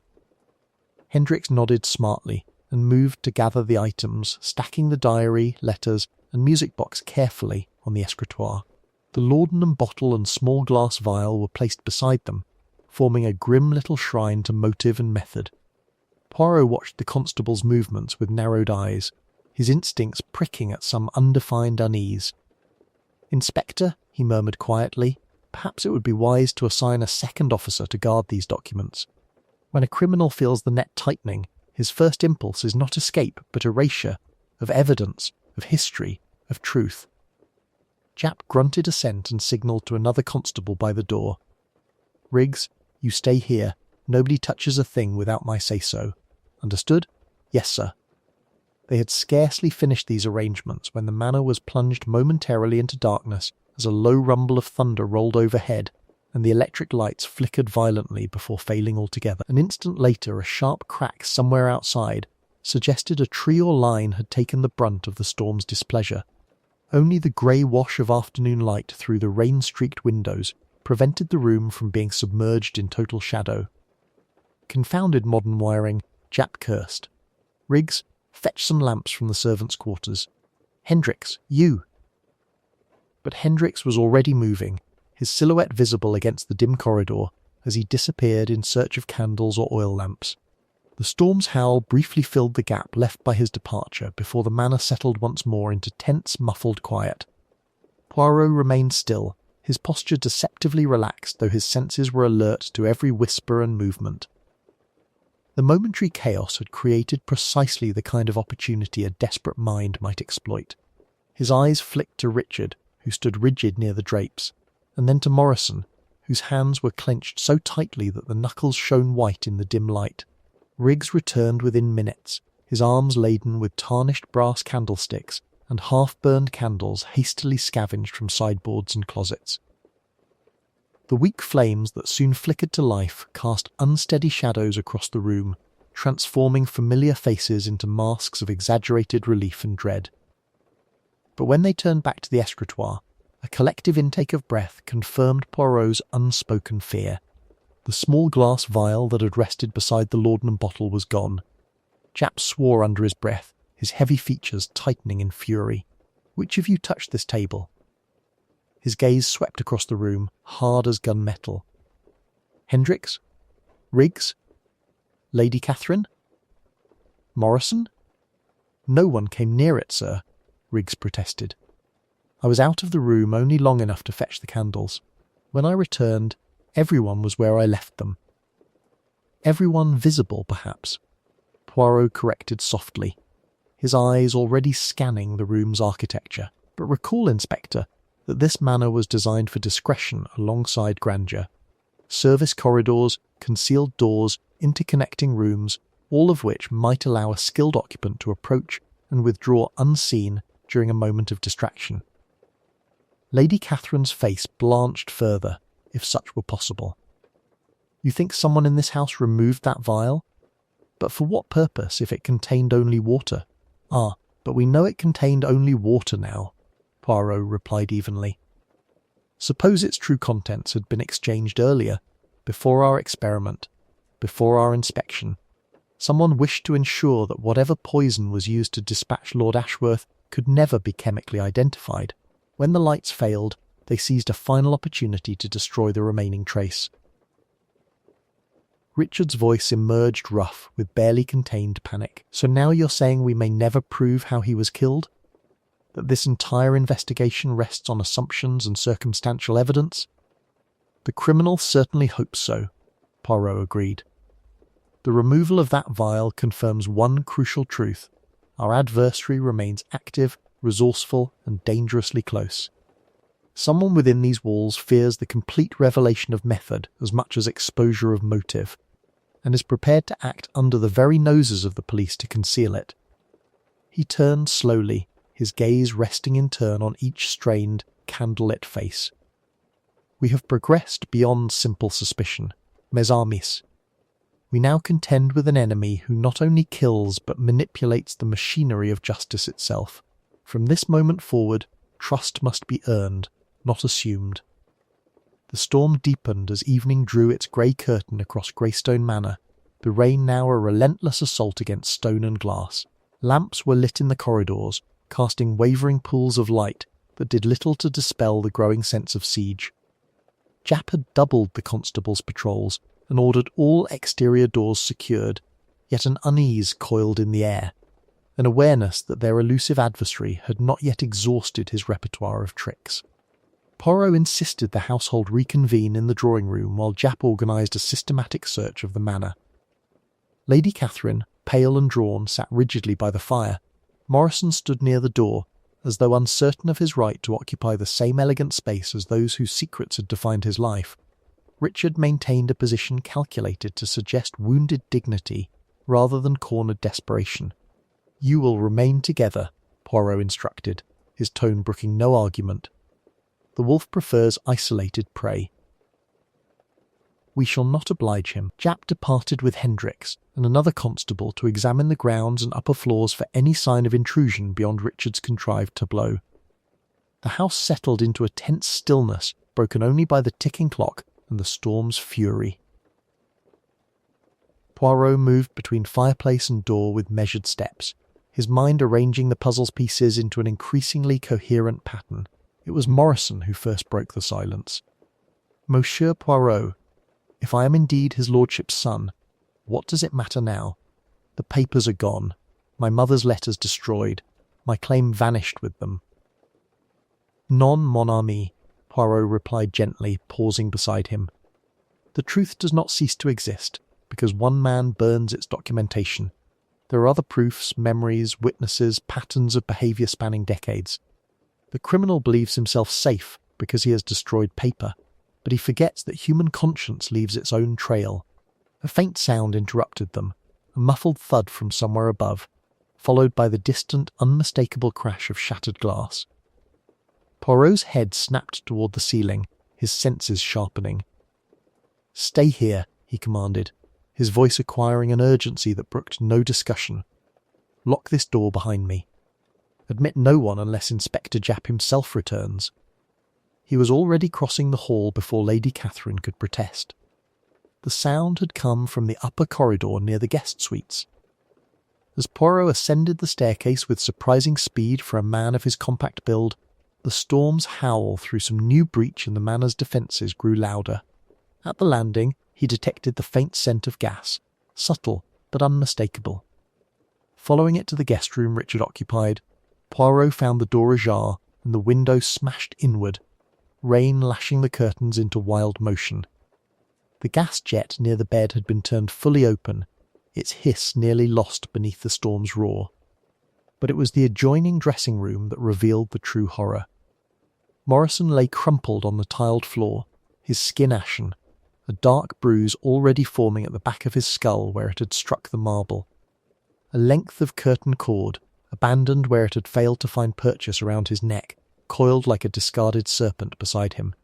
Hendricks nodded smartly and moved to gather the items, stacking the diary, letters and music box carefully on the escritoire. The laudanum bottle and small glass vial were placed beside them, forming a grim little shrine to motive and method. Poirot watched the constable's movements with narrowed eyes, his instincts pricking at some undefined unease. "Inspector," he murmured quietly, "perhaps it would be wise to assign a second officer to guard these documents. When a criminal feels the net tightening, his first impulse is not escape but erasure, of evidence, of history, of truth." Japp grunted assent and signalled to another constable by the door. "Riggs, you stay here. Nobody touches a thing without my say-so. Understood?" "Yes, sir." They had scarcely finished these arrangements when the manor was plunged momentarily into darkness as a low rumble of thunder rolled overhead, and the electric lights flickered violently before failing altogether. An instant later, a sharp crack somewhere outside suggested a tree or line had taken the brunt of the storm's displeasure. Only the grey wash of afternoon light through the rain-streaked windows prevented the room from being submerged in total shadow. Confounded modern wiring, Japp cursed. "Riggs, fetch some lamps from the servants' quarters. Hendricks, you!" But Hendricks was already moving, his silhouette visible against the dim corridor as he disappeared in search of candles or oil lamps. The storm's howl briefly filled the gap left by his departure before the manor settled once more into tense, muffled quiet. Poirot remained still, his posture deceptively relaxed though his senses were alert to every whisper and movement. The momentary chaos had created precisely the kind of opportunity a desperate mind might exploit. His eyes flicked to Richard, who stood rigid near the drapes, and then to Morrison, whose hands were clenched so tightly that the knuckles shone white in the dim light. Riggs returned within minutes, his arms laden with tarnished brass candlesticks and half-burned candles hastily scavenged from sideboards and closets. The weak flames that soon flickered to life cast unsteady shadows across the room, transforming familiar faces into masks of exaggerated relief and dread. But when they turned back to the escritoire, a collective intake of breath confirmed Poirot's unspoken fear. The small glass vial that had rested beside the laudanum bottle was gone. Japp swore under his breath, his heavy features tightening in fury. "Which of you touched this table?" His gaze swept across the room, hard as gunmetal. "Hendricks? Riggs? Lady Catherine? Morrison?" "No one came near it, sir," Riggs protested. "I was out of the room only long enough to fetch the candles. When I returned, everyone was where I left them." "Everyone visible, perhaps," Poirot corrected softly, his eyes already scanning the room's architecture. "But recall, Inspector, that this manor was designed for discretion alongside grandeur. Service corridors, concealed doors, interconnecting rooms, all of which might allow a skilled occupant to approach and withdraw unseen during a moment of distraction." Lady Catherine's face blanched further, if such were possible. "You think someone in this house removed that vial? But for what purpose if it contained only water?" "Ah, but we know it contained only water now," Poirot replied evenly. "Suppose its true contents had been exchanged earlier, before our experiment, before our inspection. Someone wished to ensure that whatever poison was used to dispatch Lord Ashworth could never be chemically identified. When the lights failed, they seized a final opportunity to destroy the remaining trace." Richard's voice emerged rough with barely contained panic. "So now you're saying we may never prove how he was killed? That this entire investigation rests on assumptions and circumstantial evidence?" "The criminal certainly hopes so," Poirot agreed. "The removal of that vial confirms one crucial truth. Our adversary remains active, resourceful, and dangerously close. Someone within these walls fears the complete revelation of method as much as exposure of motive, and is prepared to act under the very noses of the police to conceal it." He turned slowly, his gaze resting in turn on each strained, candlelit face. "We have progressed beyond simple suspicion, mes amis. We now contend with an enemy who not only kills but manipulates the machinery of justice itself. From this moment forward, trust must be earned, not assumed." The storm deepened as evening drew its grey curtain across Greystone Manor, the rain now a relentless assault against stone and glass. Lamps were lit in the corridors, casting wavering pools of light that did little to dispel the growing sense of siege. Japp had doubled the constable's patrols and ordered all exterior doors secured, yet an unease coiled in the air, an awareness that their elusive adversary had not yet exhausted his repertoire of tricks. Poirot insisted the household reconvene in the drawing room while Japp organised a systematic search of the manor. Lady Catherine, pale and drawn, sat rigidly by the fire. Morrison stood near the door, as though uncertain of his right to occupy the same elegant space as those whose secrets had defined his life. Richard maintained a position calculated to suggest wounded dignity rather than cornered desperation. "You will remain together," Poirot instructed, his tone brooking no argument. "The wolf prefers isolated prey." "We shall not oblige him." Japp departed with Hendricks and another constable to examine the grounds and upper floors for any sign of intrusion beyond Richard's contrived tableau. The house settled into a tense stillness, broken only by the ticking clock and the storm's fury. Poirot moved between fireplace and door with measured steps, his mind arranging the puzzle's pieces into an increasingly coherent pattern. It was Morrison who first broke the silence. "Monsieur Poirot, if I am indeed his lordship's son, what does it matter now? The papers are gone, my mother's letters destroyed, my claim vanished with them." "Non, mon ami," Poirot replied gently, pausing beside him. "The truth does not cease to exist, because one man burns its documentation. There are other proofs, memories, witnesses, patterns of behaviour spanning decades. The criminal believes himself safe because he has destroyed paper, but he forgets that human conscience leaves its own trail." A faint sound interrupted them, a muffled thud from somewhere above, followed by the distant, unmistakable crash of shattered glass. Poirot's head snapped toward the ceiling, his senses sharpening. "Stay here," he commanded, his voice acquiring an urgency that brooked no discussion. "Lock this door behind me. Admit no one unless Inspector Japp himself returns." He was already crossing the hall before Lady Catherine could protest. The sound had come from the upper corridor near the guest suites. As Poirot ascended the staircase with surprising speed for a man of his compact build, the storm's howl through some new breach in the manor's defences grew louder. At the landing, he detected the faint scent of gas, subtle but unmistakable. Following it to the guest room Richard occupied, Poirot found the door ajar and the window smashed inward, rain lashing the curtains into wild motion. The gas jet near the bed had been turned fully open, its hiss nearly lost beneath the storm's roar. But it was the adjoining dressing room that revealed the true horror. Morrison lay crumpled on the tiled floor, his skin ashen, a dark bruise already forming at the back of his skull where it had struck the marble. A length of curtain cord, abandoned where it had failed to find purchase around his neck, coiled like a discarded serpent beside him.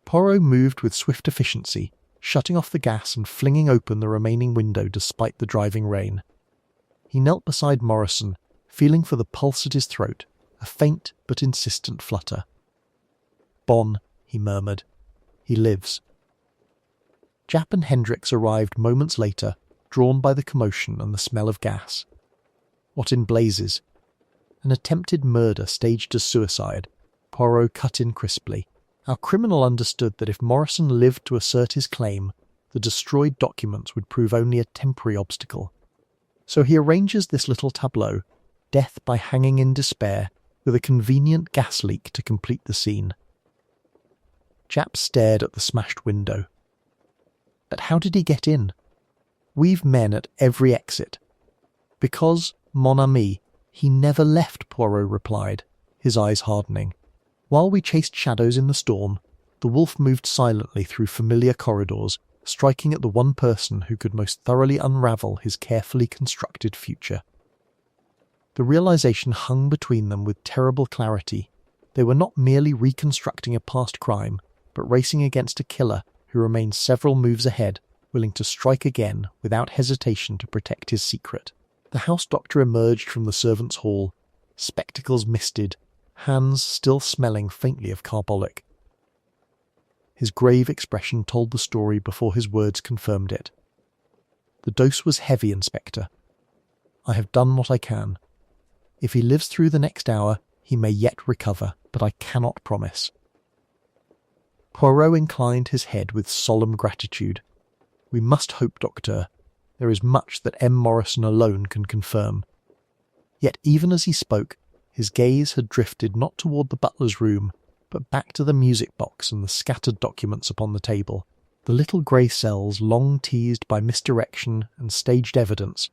Poirot moved with swift efficiency, shutting off the gas and flinging open the remaining window despite the driving rain. He knelt beside Morrison, feeling for the pulse at his throat, a faint but insistent flutter. "Bon," he murmured. "He lives." Japp and Hendricks arrived moments later, drawn by the commotion and the smell of gas. What in blazes? An attempted murder staged as suicide, Poirot cut in crisply. Our criminal understood that if Morrison lived to assert his claim, the destroyed documents would prove only a temporary obstacle. So he arranges this little tableau, death by hanging in despair, with a convenient gas leak to complete the scene. Japp stared at the smashed window. But how did he get in? We've men at every exit. Because, mon ami, he never left, Poirot replied, his eyes hardening. While we chased shadows in the storm, the wolf moved silently through familiar corridors, striking at the one person who could most thoroughly unravel his carefully constructed future. The realization hung between them with terrible clarity. They were not merely reconstructing a past crime, but racing against a killer who remained several moves ahead, willing to strike again without hesitation to protect his secret. The house doctor emerged from the servants' hall, spectacles misted, hands still smelling faintly of carbolic. His grave expression told the story before his words confirmed it. The dose was heavy, Inspector. I have done what I can. If he lives through the next hour, he may yet recover, but I cannot promise. Poirot inclined his head with solemn gratitude. We must hope, Docteur. There is much that M. Morrison alone can confirm. Yet even as he spoke, his gaze had drifted not toward the butler's room, but back to the music box and the scattered documents upon the table. The little grey cells, long teased by misdirection and staged evidence,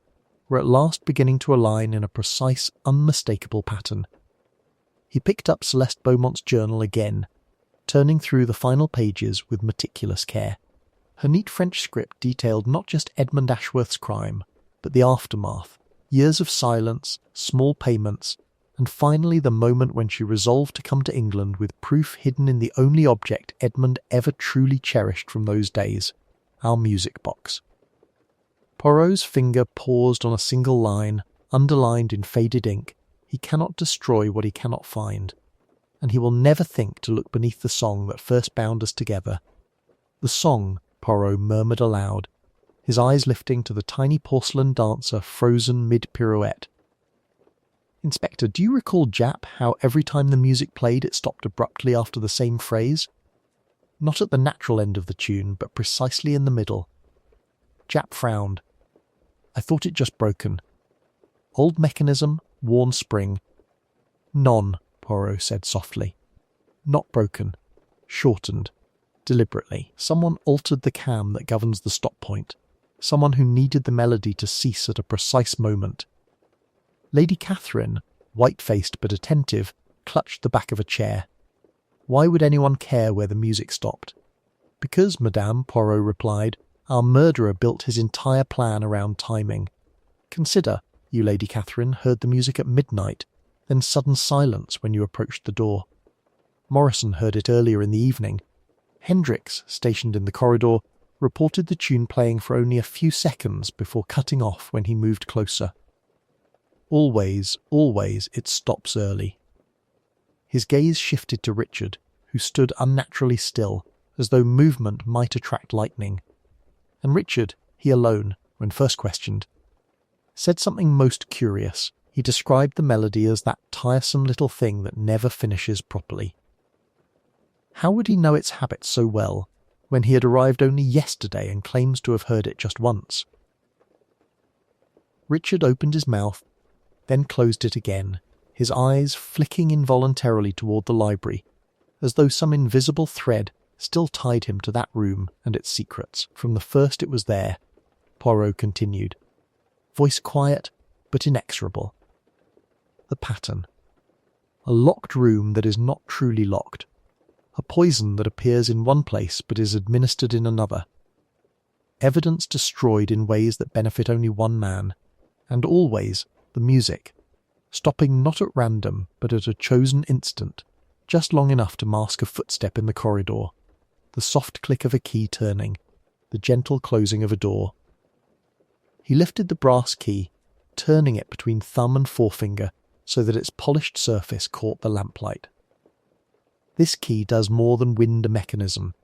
were at last beginning to align in a precise, unmistakable pattern. He picked up Celeste Beaumont's journal again, turning through the final pages with meticulous care. Her neat French script detailed not just Edmund Ashworth's crime, but the aftermath, years of silence, small payments, and finally the moment when she resolved to come to England with proof hidden in the only object Edmund ever truly cherished from those days, our music box. Poirot's finger paused on a single line, underlined in faded ink. He cannot destroy what he cannot find, and he will never think to look beneath the song that first bound us together. The song, Poirot murmured aloud, his eyes lifting to the tiny porcelain dancer frozen mid-pirouette. Inspector, do you recall, Japp, how every time the music played it stopped abruptly after the same phrase? Not at the natural end of the tune, but precisely in the middle. Japp frowned. I thought it just broken. Old mechanism, worn spring. None, Poirot said softly. Not broken. Shortened. Deliberately. Someone altered the cam that governs the stop point. Someone who needed the melody to cease at a precise moment. Lady Catherine, white-faced but attentive, clutched the back of a chair. Why would anyone care where the music stopped? Because, Madame, Poirot replied, our murderer built his entire plan around timing. Consider, you, Lady Catherine, heard the music at midnight, then sudden silence when you approached the door. Morrison heard it earlier in the evening. Hendricks, stationed in the corridor, reported the tune playing for only a few seconds before cutting off when he moved closer. Always, always it stops early. His gaze shifted to Richard, who stood unnaturally still, as though movement might attract lightning. And Richard, he alone, when first questioned, said something most curious. He described the melody as that tiresome little thing that never finishes properly. How would he know its habits so well, when he had arrived only yesterday and claims to have heard it just once? Richard opened his mouth, then closed it again, his eyes flicking involuntarily toward the library, as though some invisible thread still tied him to that room and its secrets. From the first it was there, Poirot continued, voice quiet but inexorable. The pattern. A locked room that is not truly locked. A poison that appears in one place but is administered in another. Evidence destroyed in ways that benefit only one man, and always the music, stopping not at random but at a chosen instant, just long enough to mask a footstep in the corridor, the soft click of a key turning, the gentle closing of a door. He lifted the brass key, turning it between thumb and forefinger so that its polished surface caught the lamplight. This key does more than wind a mechanism.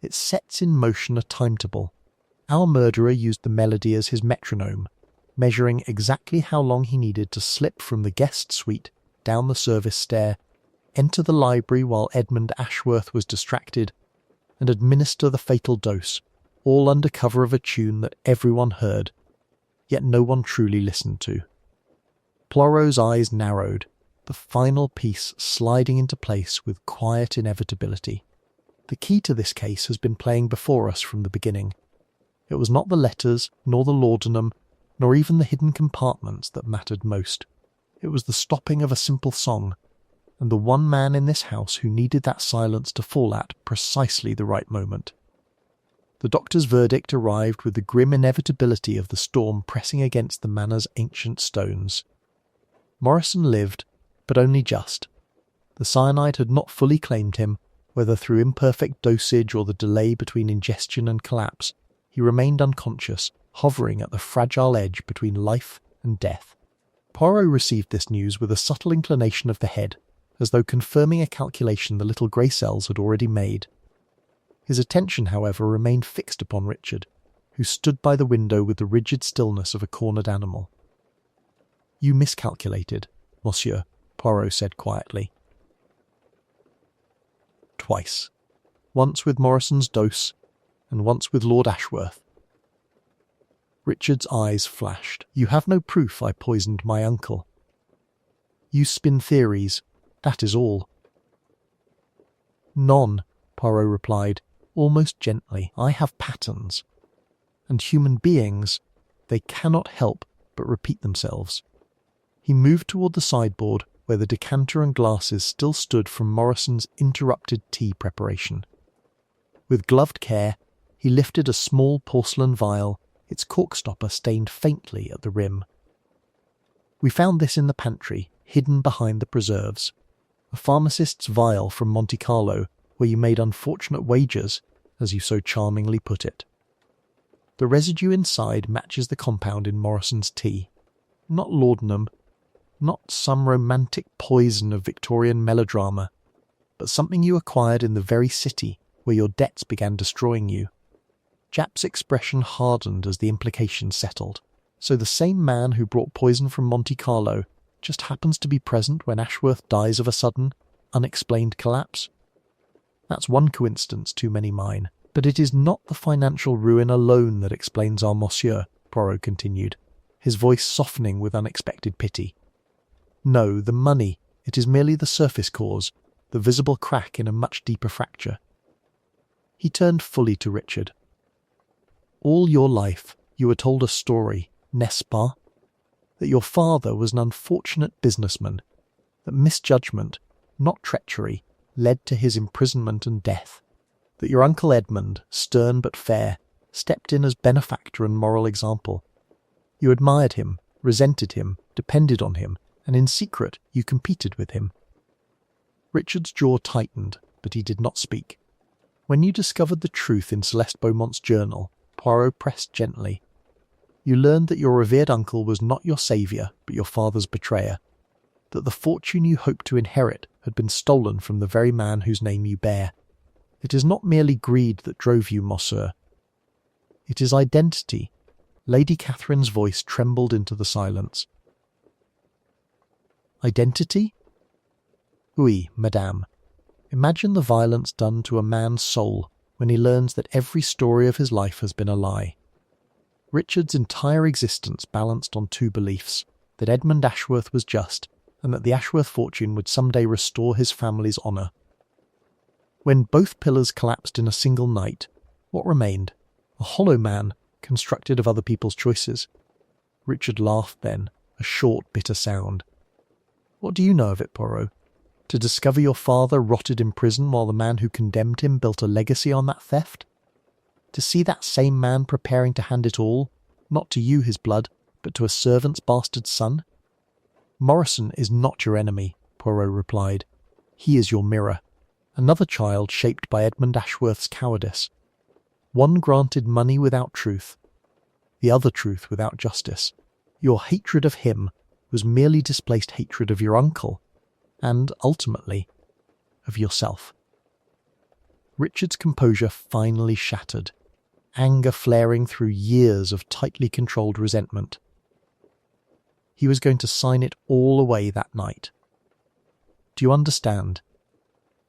It sets in motion a timetable. Our murderer used the melody as his metronome, measuring exactly how long he needed to slip from the guest suite down the service stair, enter the library while Edmund Ashworth was distracted, and administer the fatal dose, all under cover of a tune that everyone heard, yet no one truly listened to. Poirot's eyes narrowed, the final piece sliding into place with quiet inevitability. The key to this case has been playing before us from the beginning. It was not the letters, nor the laudanum, nor even the hidden compartments that mattered most. It was the stopping of a simple song, and the one man in this house who needed that silence to fall at precisely the right moment. The doctor's verdict arrived with the grim inevitability of the storm pressing against the manor's ancient stones. Morrison lived, but only just. The cyanide had not fully claimed him, whether through imperfect dosage or the delay between ingestion and collapse. He remained unconscious, hovering at the fragile edge between life and death. Poirot received this news with a subtle inclination of the head, as though confirming a calculation the little grey cells had already made. His attention, however, remained fixed upon Richard, who stood by the window with the rigid stillness of a cornered animal. "You miscalculated, monsieur," Poirot said quietly. Twice. Once with Morrison's dose, and once with Lord Ashworth. Richard's eyes flashed. "You have no proof I poisoned my uncle. You spin theories, that is all." "None," Poirot replied, almost gently. "I have patterns. And human beings, they cannot help but repeat themselves." He moved toward the sideboard, where the decanter and glasses still stood from Morrison's interrupted tea preparation. With gloved care, he lifted a small porcelain vial, its corkstopper stained faintly at the rim. "We found this in the pantry, hidden behind the preserves. A pharmacist's vial from Monte Carlo, where you made unfortunate wagers, as you so charmingly put it. The residue inside matches the compound in Morrison's tea. Not laudanum, not some romantic poison of Victorian melodrama, but something you acquired in the very city where your debts began destroying you." Japp's expression hardened as the implication settled. "So the same man who brought poison from Monte Carlo just happens to be present when Ashworth dies of a sudden, unexplained collapse? That's one coincidence too many mine. But it is not the financial ruin alone that explains our monsieur," Poirot continued, his voice softening with unexpected pity. "No, the money, it is merely the surface cause, the visible crack in a much deeper fracture." He turned fully to Richard. "All your life you were told a story, n'est-ce pas? That your father was an unfortunate businessman, that misjudgment, not treachery, led to his imprisonment and death, that your Uncle Edmund, stern but fair, stepped in as benefactor and moral example. You admired him, resented him, depended on him, and in secret you competed with him." Richard's jaw tightened, but he did not speak. "When you discovered the truth in Celeste Beaumont's journal," Poirot pressed gently, "you learned that your revered uncle was not your saviour, but your father's betrayer, that the fortune you hoped to inherit had been stolen from the very man whose name you bear. It is not merely greed that drove you, monsieur. It is identity." Lady Catherine's voice trembled into the silence. "Identity? Oui, madame. Imagine the violence done to a man's soul when he learns that every story of his life has been a lie. Richard's entire existence balanced on two beliefs, that Edmund Ashworth was just, and that the Ashworth fortune would someday restore his family's honour. When both pillars collapsed in a single night, what remained? A hollow man, constructed of other people's choices." Richard laughed then, a short, bitter sound. "What do you know of it, Poirot? To discover your father rotted in prison while the man who condemned him built a legacy on that theft? To see that same man preparing to hand it all, not to you his blood, but to a servant's bastard son? Morrison is not your enemy," Poirot replied. "He is your mirror. Another child shaped by Edmund Ashworth's cowardice. One granted money without truth, the other truth without justice. Your hatred of him was merely displaced hatred of your uncle, and, ultimately, of yourself." Richard's composure finally shattered, anger flaring through years of tightly controlled resentment. He was going to sign it all away that night. "Do you understand?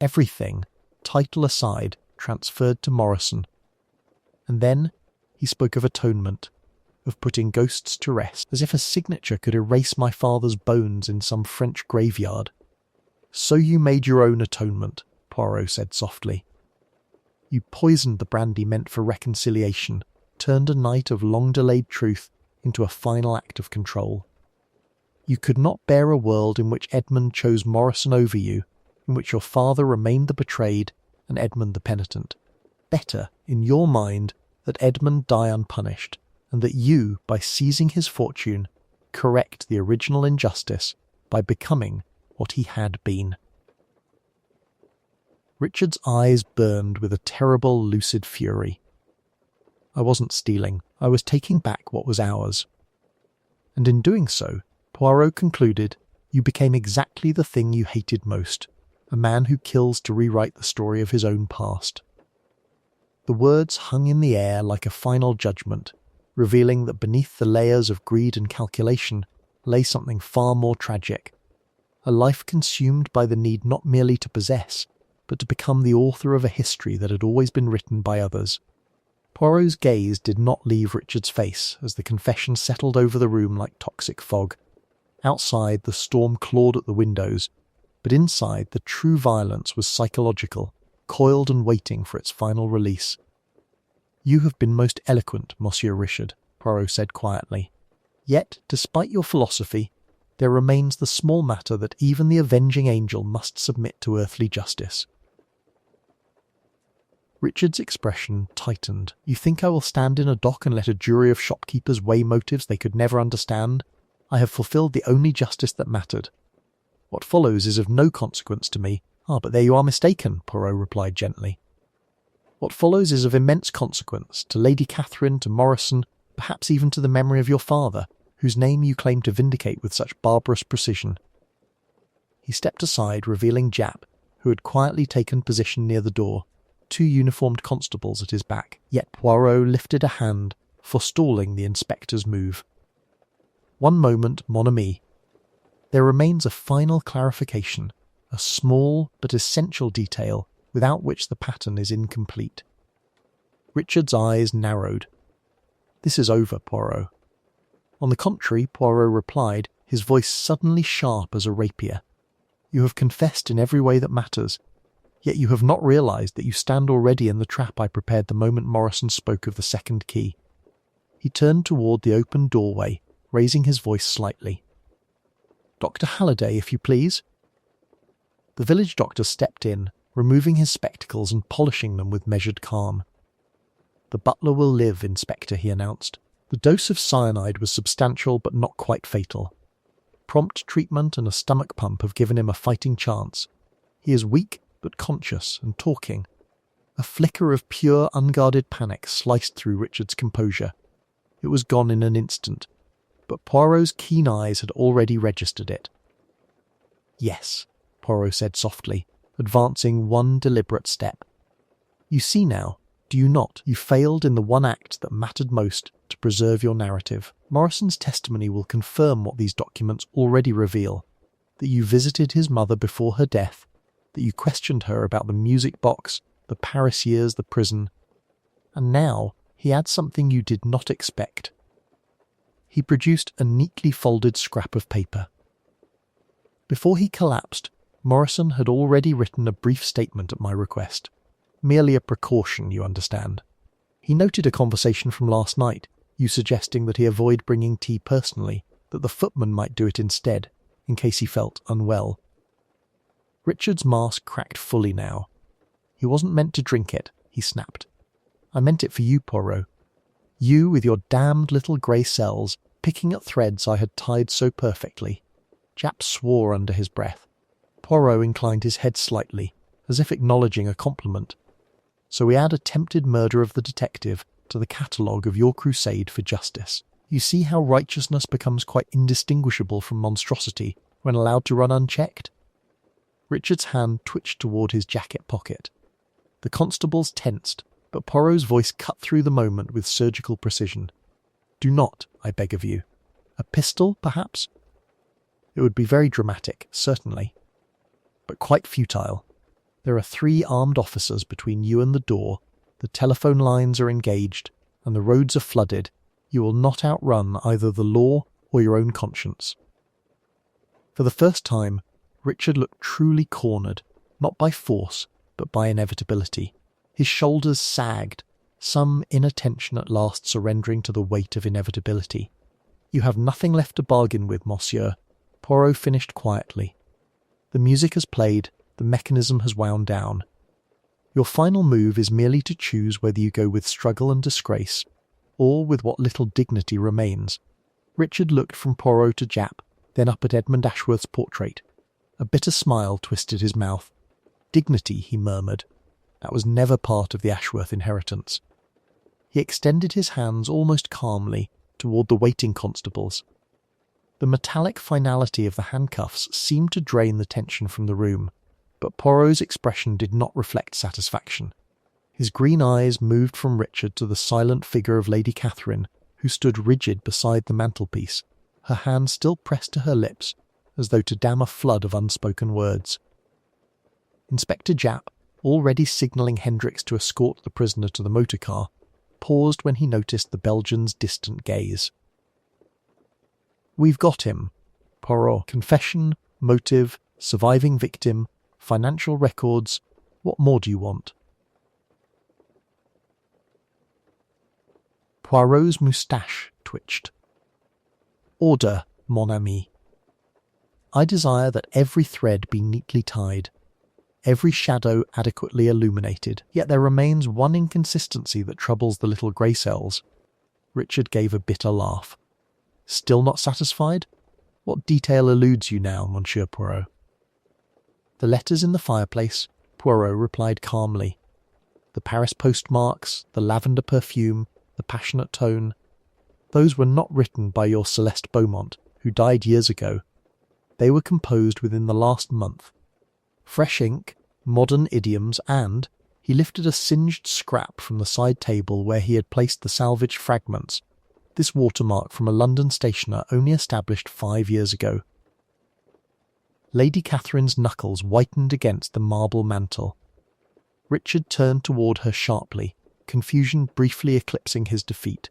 Everything, title aside, transferred to Morrison. And then he spoke of atonement, of putting ghosts to rest, as if a signature could erase my father's bones in some French graveyard. "So you made your own atonement," Poirot said softly. "You poisoned the brandy meant for reconciliation, turned a night of long-delayed truth into a final act of control. You could not bear a world in which Edmund chose Morrison over you, in which your father remained the betrayed and Edmund the penitent. Better, in your mind, that Edmund die unpunished, and that you, by seizing his fortune, correct the original injustice by becoming what he had been." Richard's eyes burned with a terrible, lucid fury. "I wasn't stealing. I was taking back what was ours." And in doing so, Poirot concluded, "You became exactly the thing you hated most, a man who kills to rewrite the story of his own past." The words hung in the air like a final judgment, revealing that beneath the layers of greed and calculation lay something far more tragic, a life consumed by the need not merely to possess, but to become the author of a history that had always been written by others. Poirot's gaze did not leave Richard's face as the confession settled over the room like toxic fog. Outside, the storm clawed at the windows, but inside, the true violence was psychological, coiled and waiting for its final release. "You have been most eloquent, Monsieur Richard," Poirot said quietly. "Yet, despite your philosophy, there remains the small matter that even the avenging angel must submit to earthly justice." Richard's expression tightened. "You think I will stand in a dock and let a jury of shopkeepers weigh motives they could never understand? I have fulfilled the only justice that mattered. What follows is of no consequence to me." "Ah, but there you are mistaken," Poirot replied gently. "What follows is of immense consequence to Lady Catherine, to Morrison, perhaps even to the memory of your father, whose name you claim to vindicate with such barbarous precision." He stepped aside, revealing Japp, who had quietly taken position near the door, 2 uniformed constables at his back. Yet Poirot lifted a hand, forestalling the inspector's move. "One moment, mon ami. There remains a final clarification, a small but essential detail without which the pattern is incomplete." Richard's eyes narrowed. "This is over, Poirot." "On the contrary," Poirot replied, his voice suddenly sharp as a rapier. "You have confessed in every way that matters, yet you have not realised that you stand already in the trap I prepared the moment Morrison spoke of the second key." He turned toward the open doorway, raising his voice slightly. "Dr. Halliday, if you please." The village doctor stepped in, removing his spectacles and polishing them with measured calm. "The butler will live, Inspector," he announced. The dose of cyanide was substantial but not quite fatal. Prompt treatment and a stomach pump have given him a fighting chance. He is weak but conscious and talking. A flicker of pure, unguarded panic sliced through Richard's composure. It was gone in an instant, but Poirot's keen eyes had already registered it. "Yes," Poirot said softly, advancing one deliberate step. "You see now, do you not? You failed in the one act that mattered most to preserve your narrative. Morrison's testimony will confirm what these documents already reveal, that you visited his mother before her death, that you questioned her about the music box, the Paris years, the prison. And now he adds something you did not expect." He produced a neatly folded scrap of paper. Before he collapsed, Morrison had already written a brief statement at my request. Merely a precaution, you understand. He noted a conversation from last night, you suggesting that he avoid bringing tea personally, that the footman might do it instead, in case he felt unwell. Richard's mask cracked fully now. "He wasn't meant to drink it," he snapped. "I meant it for you, Poirot. You with your damned little grey cells, picking at threads I had tied so perfectly." Japp swore under his breath. Poirot inclined his head slightly, as if acknowledging a compliment. "So we add attempted murder of the detective to the catalogue of your crusade for justice. You see how righteousness becomes quite indistinguishable from monstrosity when allowed to run unchecked?" Richard's hand twitched toward his jacket pocket. The constables tensed, but Poirot's voice cut through the moment with surgical precision. "Do not, I beg of you. A pistol, perhaps? It would be very dramatic, certainly, but quite futile. There are 3 armed officers between you and the door. The telephone lines are engaged, and the roads are flooded. You will not outrun either the law or your own conscience. For the first time, Richard looked truly cornered, not by force, but by inevitability. His shoulders sagged, some inner tension at last surrendering to the weight of inevitability. "You have nothing left to bargain with, monsieur," Poirot finished quietly. "The music has played, the mechanism has wound down. Your final move is merely to choose whether you go with struggle and disgrace, or with what little dignity remains." Richard looked from Poirot to Japp, then up at Edmund Ashworth's portrait. A bitter smile twisted his mouth. "Dignity," he murmured. That was never part of the Ashworth inheritance. He extended his hands almost calmly toward the waiting constables. The metallic finality of the handcuffs seemed to drain the tension from the room, but Poirot's expression did not reflect satisfaction. His green eyes moved from Richard to the silent figure of Lady Catherine, who stood rigid beside the mantelpiece, her hand still pressed to her lips, as though to dam a flood of unspoken words. Inspector Japp, already signalling Hendricks to escort the prisoner to the motor car, paused when he noticed the Belgian's distant gaze. "We've got him. Poirot. Confession, motive, surviving victim, financial records. What more do you want?" Poirot's moustache twitched. "Order, mon ami. I desire that every thread be neatly tied, every shadow adequately illuminated. Yet there remains one inconsistency that troubles the little grey cells." Richard gave a bitter laugh. "Still not satisfied? What detail eludes you now, Monsieur Poirot?" "The letters in the fireplace," Poirot replied calmly. "The Paris postmarks, the lavender perfume, the passionate tone. Those were not written by your Celeste Beaumont, who died years ago. They were composed within the last month. Fresh ink, modern idioms, and," he lifted a singed scrap from the side table where he had placed the salvaged fragments, "this watermark from a London stationer only established 5 years ago." Lady Catherine's knuckles whitened against the marble mantel. Richard turned toward her sharply, confusion briefly eclipsing his defeat.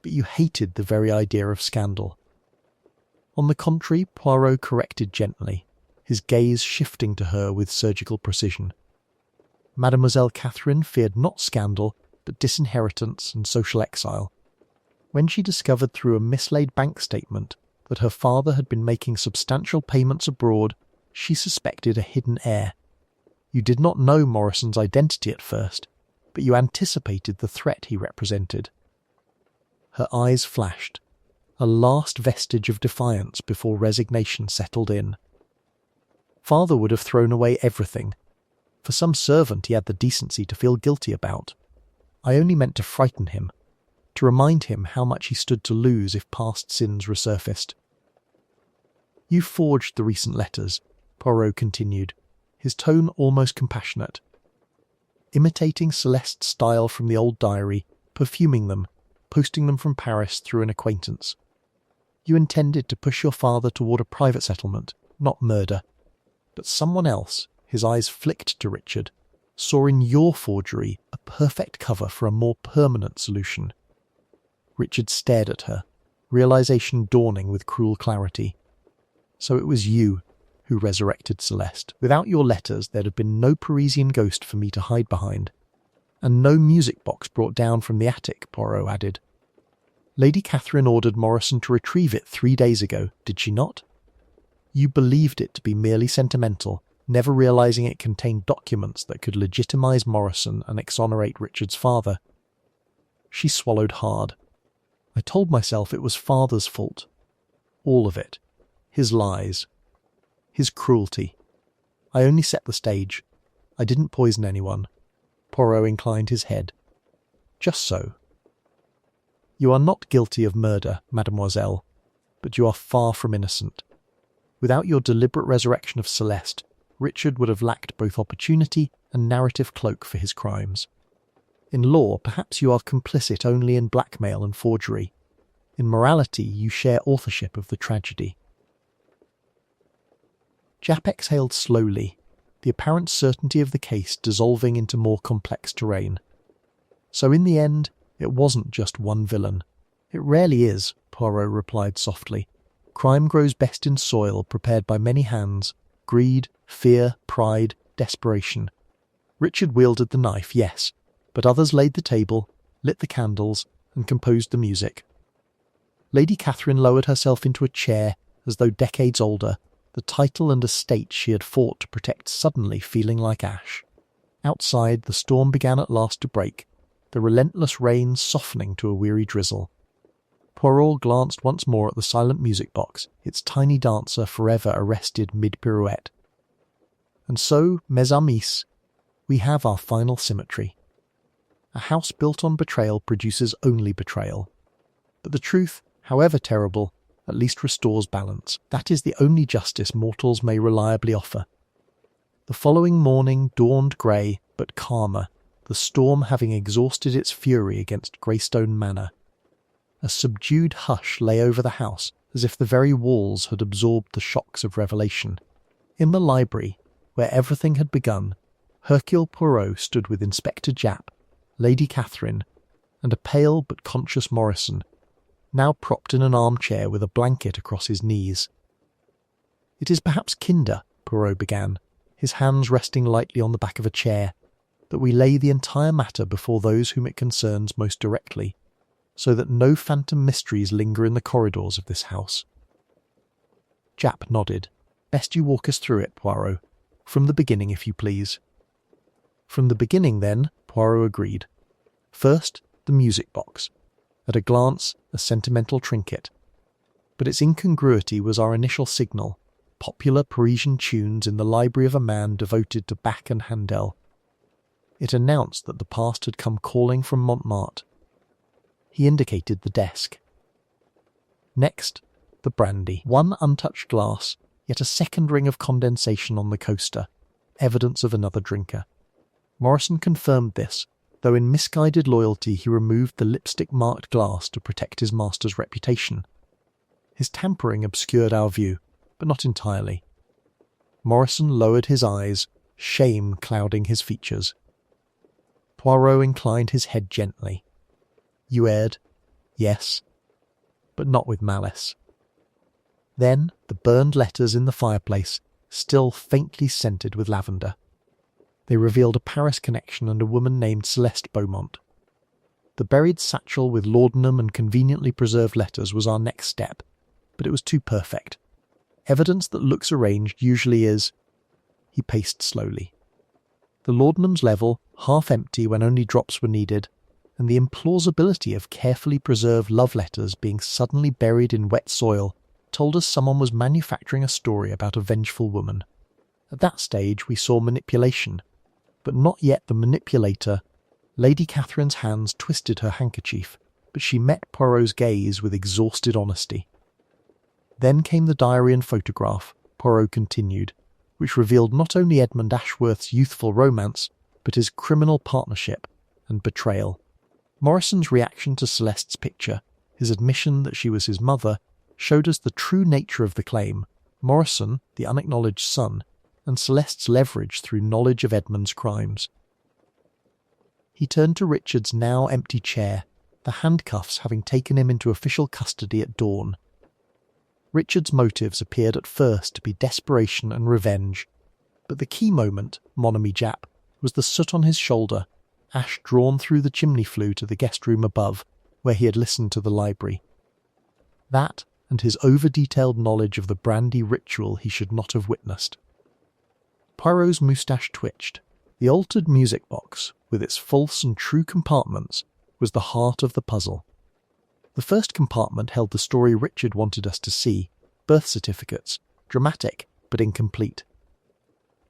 But you hated the very idea of scandal." On the contrary, Poirot corrected gently, his gaze shifting to her with surgical precision. Mademoiselle Catherine feared not scandal, but disinheritance and social exile. When she discovered through a mislaid bank statement that her father had been making substantial payments abroad, she suspected a hidden heir. You did not know Morrison's identity at first, but you anticipated the threat he represented. Her eyes flashed, a last vestige of defiance before resignation settled in. Father would have thrown away everything. For some servant he had the decency to feel guilty about. I only meant to frighten him, to remind him how much he stood to lose if past sins resurfaced. "You forged the recent letters," Poirot continued, his tone almost compassionate. "Imitating Celeste's style from the old diary, perfuming them, posting them from Paris through an acquaintance. You intended to push your father toward a private settlement, not murder. But someone else," his eyes flicked to Richard, "saw in your forgery a perfect cover for a more permanent solution." Richard stared at her, realization dawning with cruel clarity. "So it was you who resurrected Celeste. Without your letters there'd have been no Parisian ghost for me to hide behind. And no music box brought down from the attic," Poirot added. "Lady Catherine ordered Morrison to retrieve it 3 days ago, did she not? You believed it to be merely sentimental, never realizing it contained documents that could legitimize Morrison and exonerate Richard's father." She swallowed hard. "I told myself it was father's fault. All of it. His lies. His cruelty. I only set the stage. I didn't poison anyone." Poirot inclined his head. "Just so. You are not guilty of murder, mademoiselle, but you are far from innocent. Without your deliberate resurrection of Celeste, Richard would have lacked both opportunity and narrative cloak for his crimes. In law, perhaps you are complicit only in blackmail and forgery. In morality, you share authorship of the tragedy." Japp exhaled slowly, the apparent certainty of the case dissolving into more complex terrain. So in the end, it wasn't just one villain. It rarely is, Poirot replied softly. Crime grows best in soil prepared by many hands: greed, fear, pride, desperation. Richard wielded the knife, yes, but others laid the table, lit the candles, and composed the music. Lady Catherine lowered herself into a chair as though decades older, the title and estate she had fought to protect suddenly feeling like ash. Outside, the storm began at last to break, the relentless rain softening to a weary drizzle. Poirot glanced once more at the silent music box, its tiny dancer forever arrested mid-pirouette. And so, mes amis, we have our final symmetry. A house built on betrayal produces only betrayal. But the truth, however terrible, at least restores balance. That is the only justice mortals may reliably offer. The following morning dawned grey, but calmer, the storm having exhausted its fury against Greystone Manor. A subdued hush lay over the house, as if the very walls had absorbed the shocks of revelation. In the library, where everything had begun, Hercule Poirot stood with Inspector Japp, Lady Catherine, and a pale but conscious Morrison, now propped in an armchair with a blanket across his knees. "It is perhaps kinder," Poirot began, his hands resting lightly on the back of a chair, "that we lay the entire matter before those whom it concerns most directly, so that no phantom mysteries linger in the corridors of this house." Japp nodded. "Best you walk us through it, Poirot. From the beginning, if you please." "From the beginning, then," Poirot agreed. "First, the music box. At a glance, a sentimental trinket. But its incongruity was our initial signal, popular Parisian tunes in the library of a man devoted to Bach and Handel. It announced that the past had come calling from Montmartre. He indicated the desk. Next, the brandy. One untouched glass, yet a second ring of condensation on the coaster, evidence of another drinker. Morrison confirmed this, though in misguided loyalty he removed the lipstick-marked glass to protect his master's reputation. His tampering obscured our view, but not entirely. Morrison lowered his eyes, shame clouding his features. Poirot inclined his head gently. "You erred, yes, but not with malice." Then the burned letters in the fireplace, still faintly scented with lavender. They revealed a Paris connection and a woman named Celeste Beaumont. The buried satchel with laudanum and conveniently preserved letters was our next step, but it was too perfect. Evidence that looks arranged usually is. He paced slowly. The laudanum's level, half empty when only drops were needed, and the implausibility of carefully preserved love letters being suddenly buried in wet soil told us someone was manufacturing a story about a vengeful woman. At that stage we saw manipulation, but not yet the manipulator. Lady Catherine's hands twisted her handkerchief, but she met Poirot's gaze with exhausted honesty. Then came the diary and photograph, Poirot continued, which revealed not only Edmund Ashworth's youthful romance, but his criminal partnership and betrayal. Morrison's reaction to Celeste's picture, his admission that she was his mother, showed us the true nature of the claim. Morrison, the unacknowledged son, and Celeste's leverage through knowledge of Edmund's crimes. He turned to Richard's now empty chair, the handcuffs having taken him into official custody at dawn. Richard's motives appeared at first to be desperation and revenge, but the key moment, mon ami Japp, was the soot on his shoulder, ash drawn through the chimney flue to the guest room above, where he had listened to the library. That, and his over-detailed knowledge of the brandy ritual he should not have witnessed. Poirot's moustache twitched. The altered music box, with its false and true compartments, was the heart of the puzzle. The first compartment held the story Richard wanted us to see, birth certificates, dramatic but incomplete.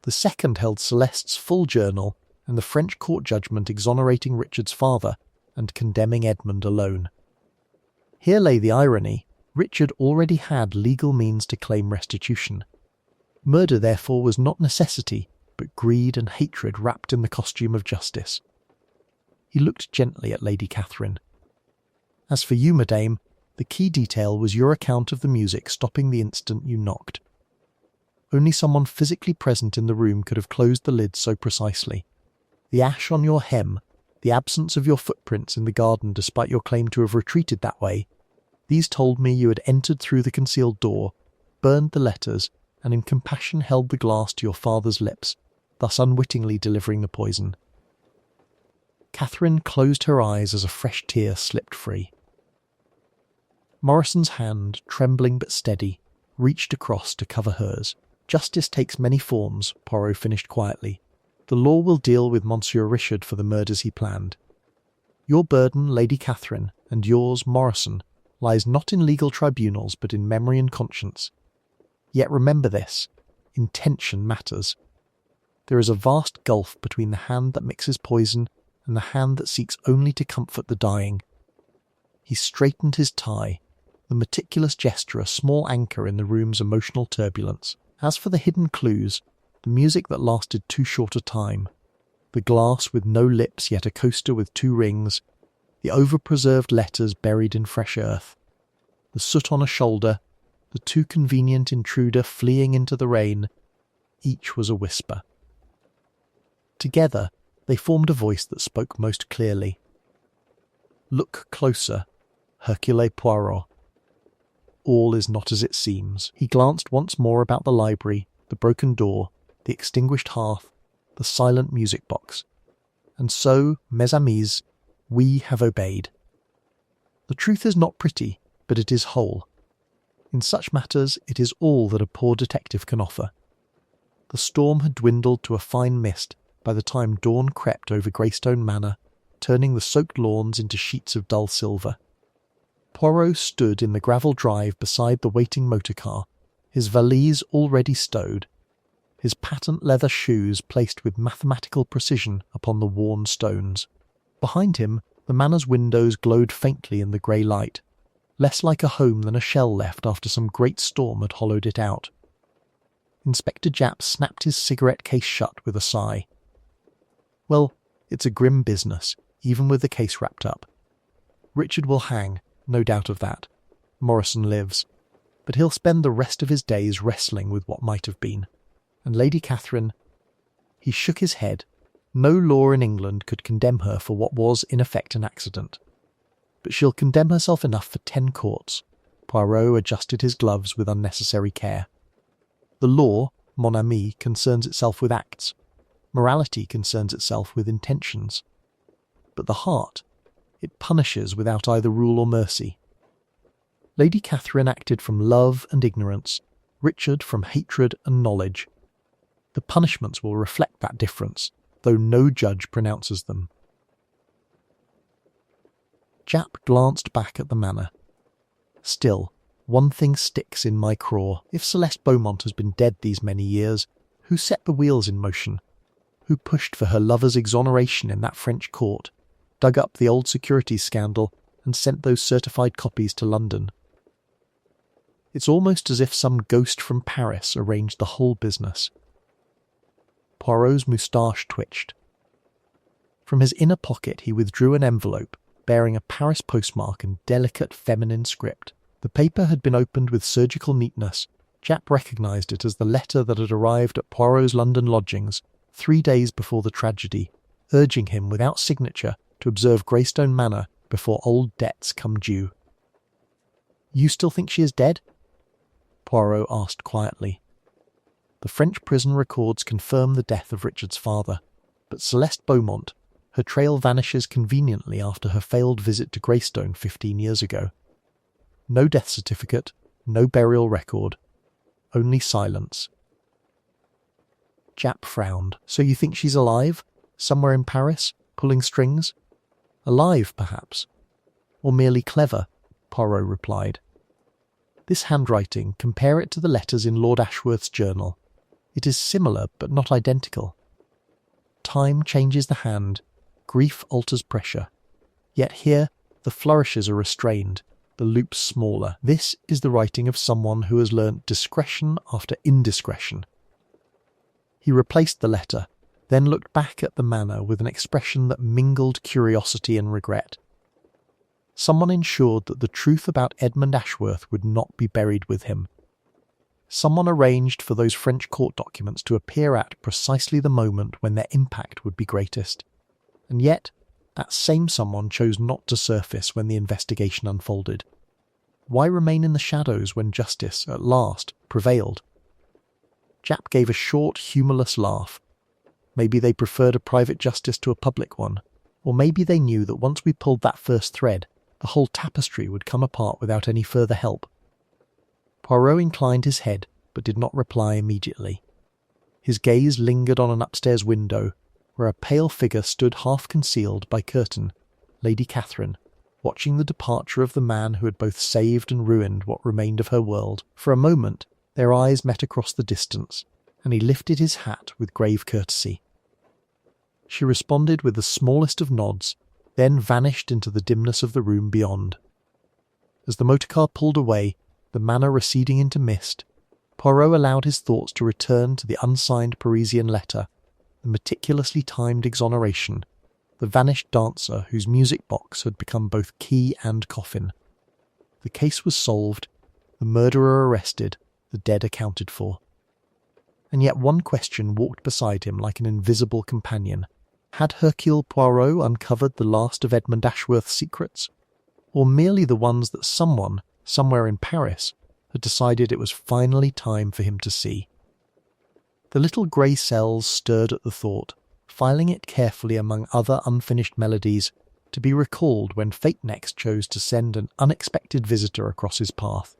The second held Celeste's full journal and the French court judgment exonerating Richard's father and condemning Edmund alone. Here lay the irony. Richard already had legal means to claim restitution. Murder, therefore, was not necessity, but greed and hatred wrapped in the costume of justice. He looked gently at Lady Catherine. "As for you, madame, the key detail was your account of the music stopping the instant you knocked." Only someone physically present in the room could have closed the lid so precisely. The ash on your hem, the absence of your footprints in the garden despite your claim to have retreated that way, these told me you had entered through the concealed door, burned the letters, and in compassion held the glass to your father's lips, thus unwittingly delivering the poison. Catherine closed her eyes as a fresh tear slipped free. Morrison's hand, trembling but steady, reached across to cover hers. Justice takes many forms, Poirot finished quietly. The law will deal with Monsieur Richard for the murders he planned. Your burden, Lady Catherine, and yours, Morrison, lies not in legal tribunals but in memory and conscience. Yet remember this, intention matters. There is a vast gulf between the hand that mixes poison and the hand that seeks only to comfort the dying. He straightened his tie, the meticulous gesture a small anchor in the room's emotional turbulence. As for the hidden clues, the music that lasted too short a time, the glass with no lips yet a coaster with 2 rings, the over-preserved letters buried in fresh earth, the soot on a shoulder, the too convenient intruder fleeing into the rain, each was a whisper. Together, they formed a voice that spoke most clearly. Look closer, Hercule Poirot. All is not as it seems. He glanced once more about the library, the broken door, the extinguished hearth, the silent music box. And so, mes amis, we have obeyed. The truth is not pretty, but it is whole. In such matters, it is all that a poor detective can offer. The storm had dwindled to a fine mist by the time dawn crept over Greystone Manor, turning the soaked lawns into sheets of dull silver. Poirot stood in the gravel drive beside the waiting motor car, his valise already stowed, his patent leather shoes placed with mathematical precision upon the worn stones. Behind him, the manor's windows glowed faintly in the grey light, less like a home than a shell left after some great storm had hollowed it out. Inspector Japp snapped his cigarette case shut with a sigh. Well, it's a grim business, even with the case wrapped up. Richard will hang, no doubt of that. Morrison lives, but he'll spend the rest of his days wrestling with what might have been. And Lady Catherine... He shook his head. No law in England could condemn her for what was, in effect, an accident. But she'll condemn herself enough for 10 courts. Poirot adjusted his gloves with unnecessary care. The law, mon ami, concerns itself with acts. Morality concerns itself with intentions. But the heart, it punishes without either rule or mercy. Lady Catherine acted from love and ignorance, Richard from hatred and knowledge. The punishments will reflect that difference, though no judge pronounces them. Japp glanced back at the manor. Still, one thing sticks in my craw. If Celeste Beaumont has been dead these many years, who set the wheels in motion? Who pushed for her lover's exoneration in that French court, dug up the old securities scandal, and sent those certified copies to London? It's almost as if some ghost from Paris arranged the whole business. Poirot's moustache twitched. From his inner pocket he withdrew an envelope bearing a Paris postmark and delicate feminine script. The paper had been opened with surgical neatness. Japp recognised it as the letter that had arrived at Poirot's London lodgings 3 days before the tragedy, urging him without signature to observe Greystone Manor before old debts come due. You still think she is dead? Poirot asked quietly. The French prison records confirm the death of Richard's father, but Celeste Beaumont, her trail vanishes conveniently after her failed visit to Greystone 15 years ago. No death certificate, no burial record, only silence. Japp frowned. So you think she's alive? Somewhere in Paris, pulling strings? Alive, perhaps. Or merely clever, Poirot replied. This handwriting, compare it to the letters in Lord Ashworth's journal. It is similar, but not identical. Time changes the hand, grief alters pressure. Yet here, the flourishes are restrained, the loops smaller. This is the writing of someone who has learnt discretion after indiscretion. He replaced the letter, then looked back at the manor with an expression that mingled curiosity and regret. Someone ensured that the truth about Edmund Ashworth would not be buried with him. Someone arranged for those French court documents to appear at precisely the moment when their impact would be greatest. And yet, that same someone chose not to surface when the investigation unfolded. Why remain in the shadows when justice, at last, prevailed? Japp gave a short, humourless laugh. Maybe they preferred a private justice to a public one, or maybe they knew that once we pulled that first thread, the whole tapestry would come apart without any further help. Poirot inclined his head, but did not reply immediately. His gaze lingered on an upstairs window, where a pale figure stood half concealed by curtain, Lady Catherine, watching the departure of the man who had both saved and ruined what remained of her world. For a moment, their eyes met across the distance, and he lifted his hat with grave courtesy. She responded with the smallest of nods, then vanished into the dimness of the room beyond. As the motorcar pulled away, the manor receding into mist, Poirot allowed his thoughts to return to the unsigned Parisian letter, the meticulously timed exoneration, the vanished dancer whose music box had become both key and coffin. The case was solved, the murderer arrested, the dead accounted for. And yet one question walked beside him like an invisible companion. Had Hercule Poirot uncovered the last of Edmund Ashworth's secrets? Or merely the ones that someone, somewhere in Paris, had decided it was finally time for him to see? The little grey cells stirred at the thought, filing it carefully among other unfinished melodies, to be recalled when fate next chose to send an unexpected visitor across his path.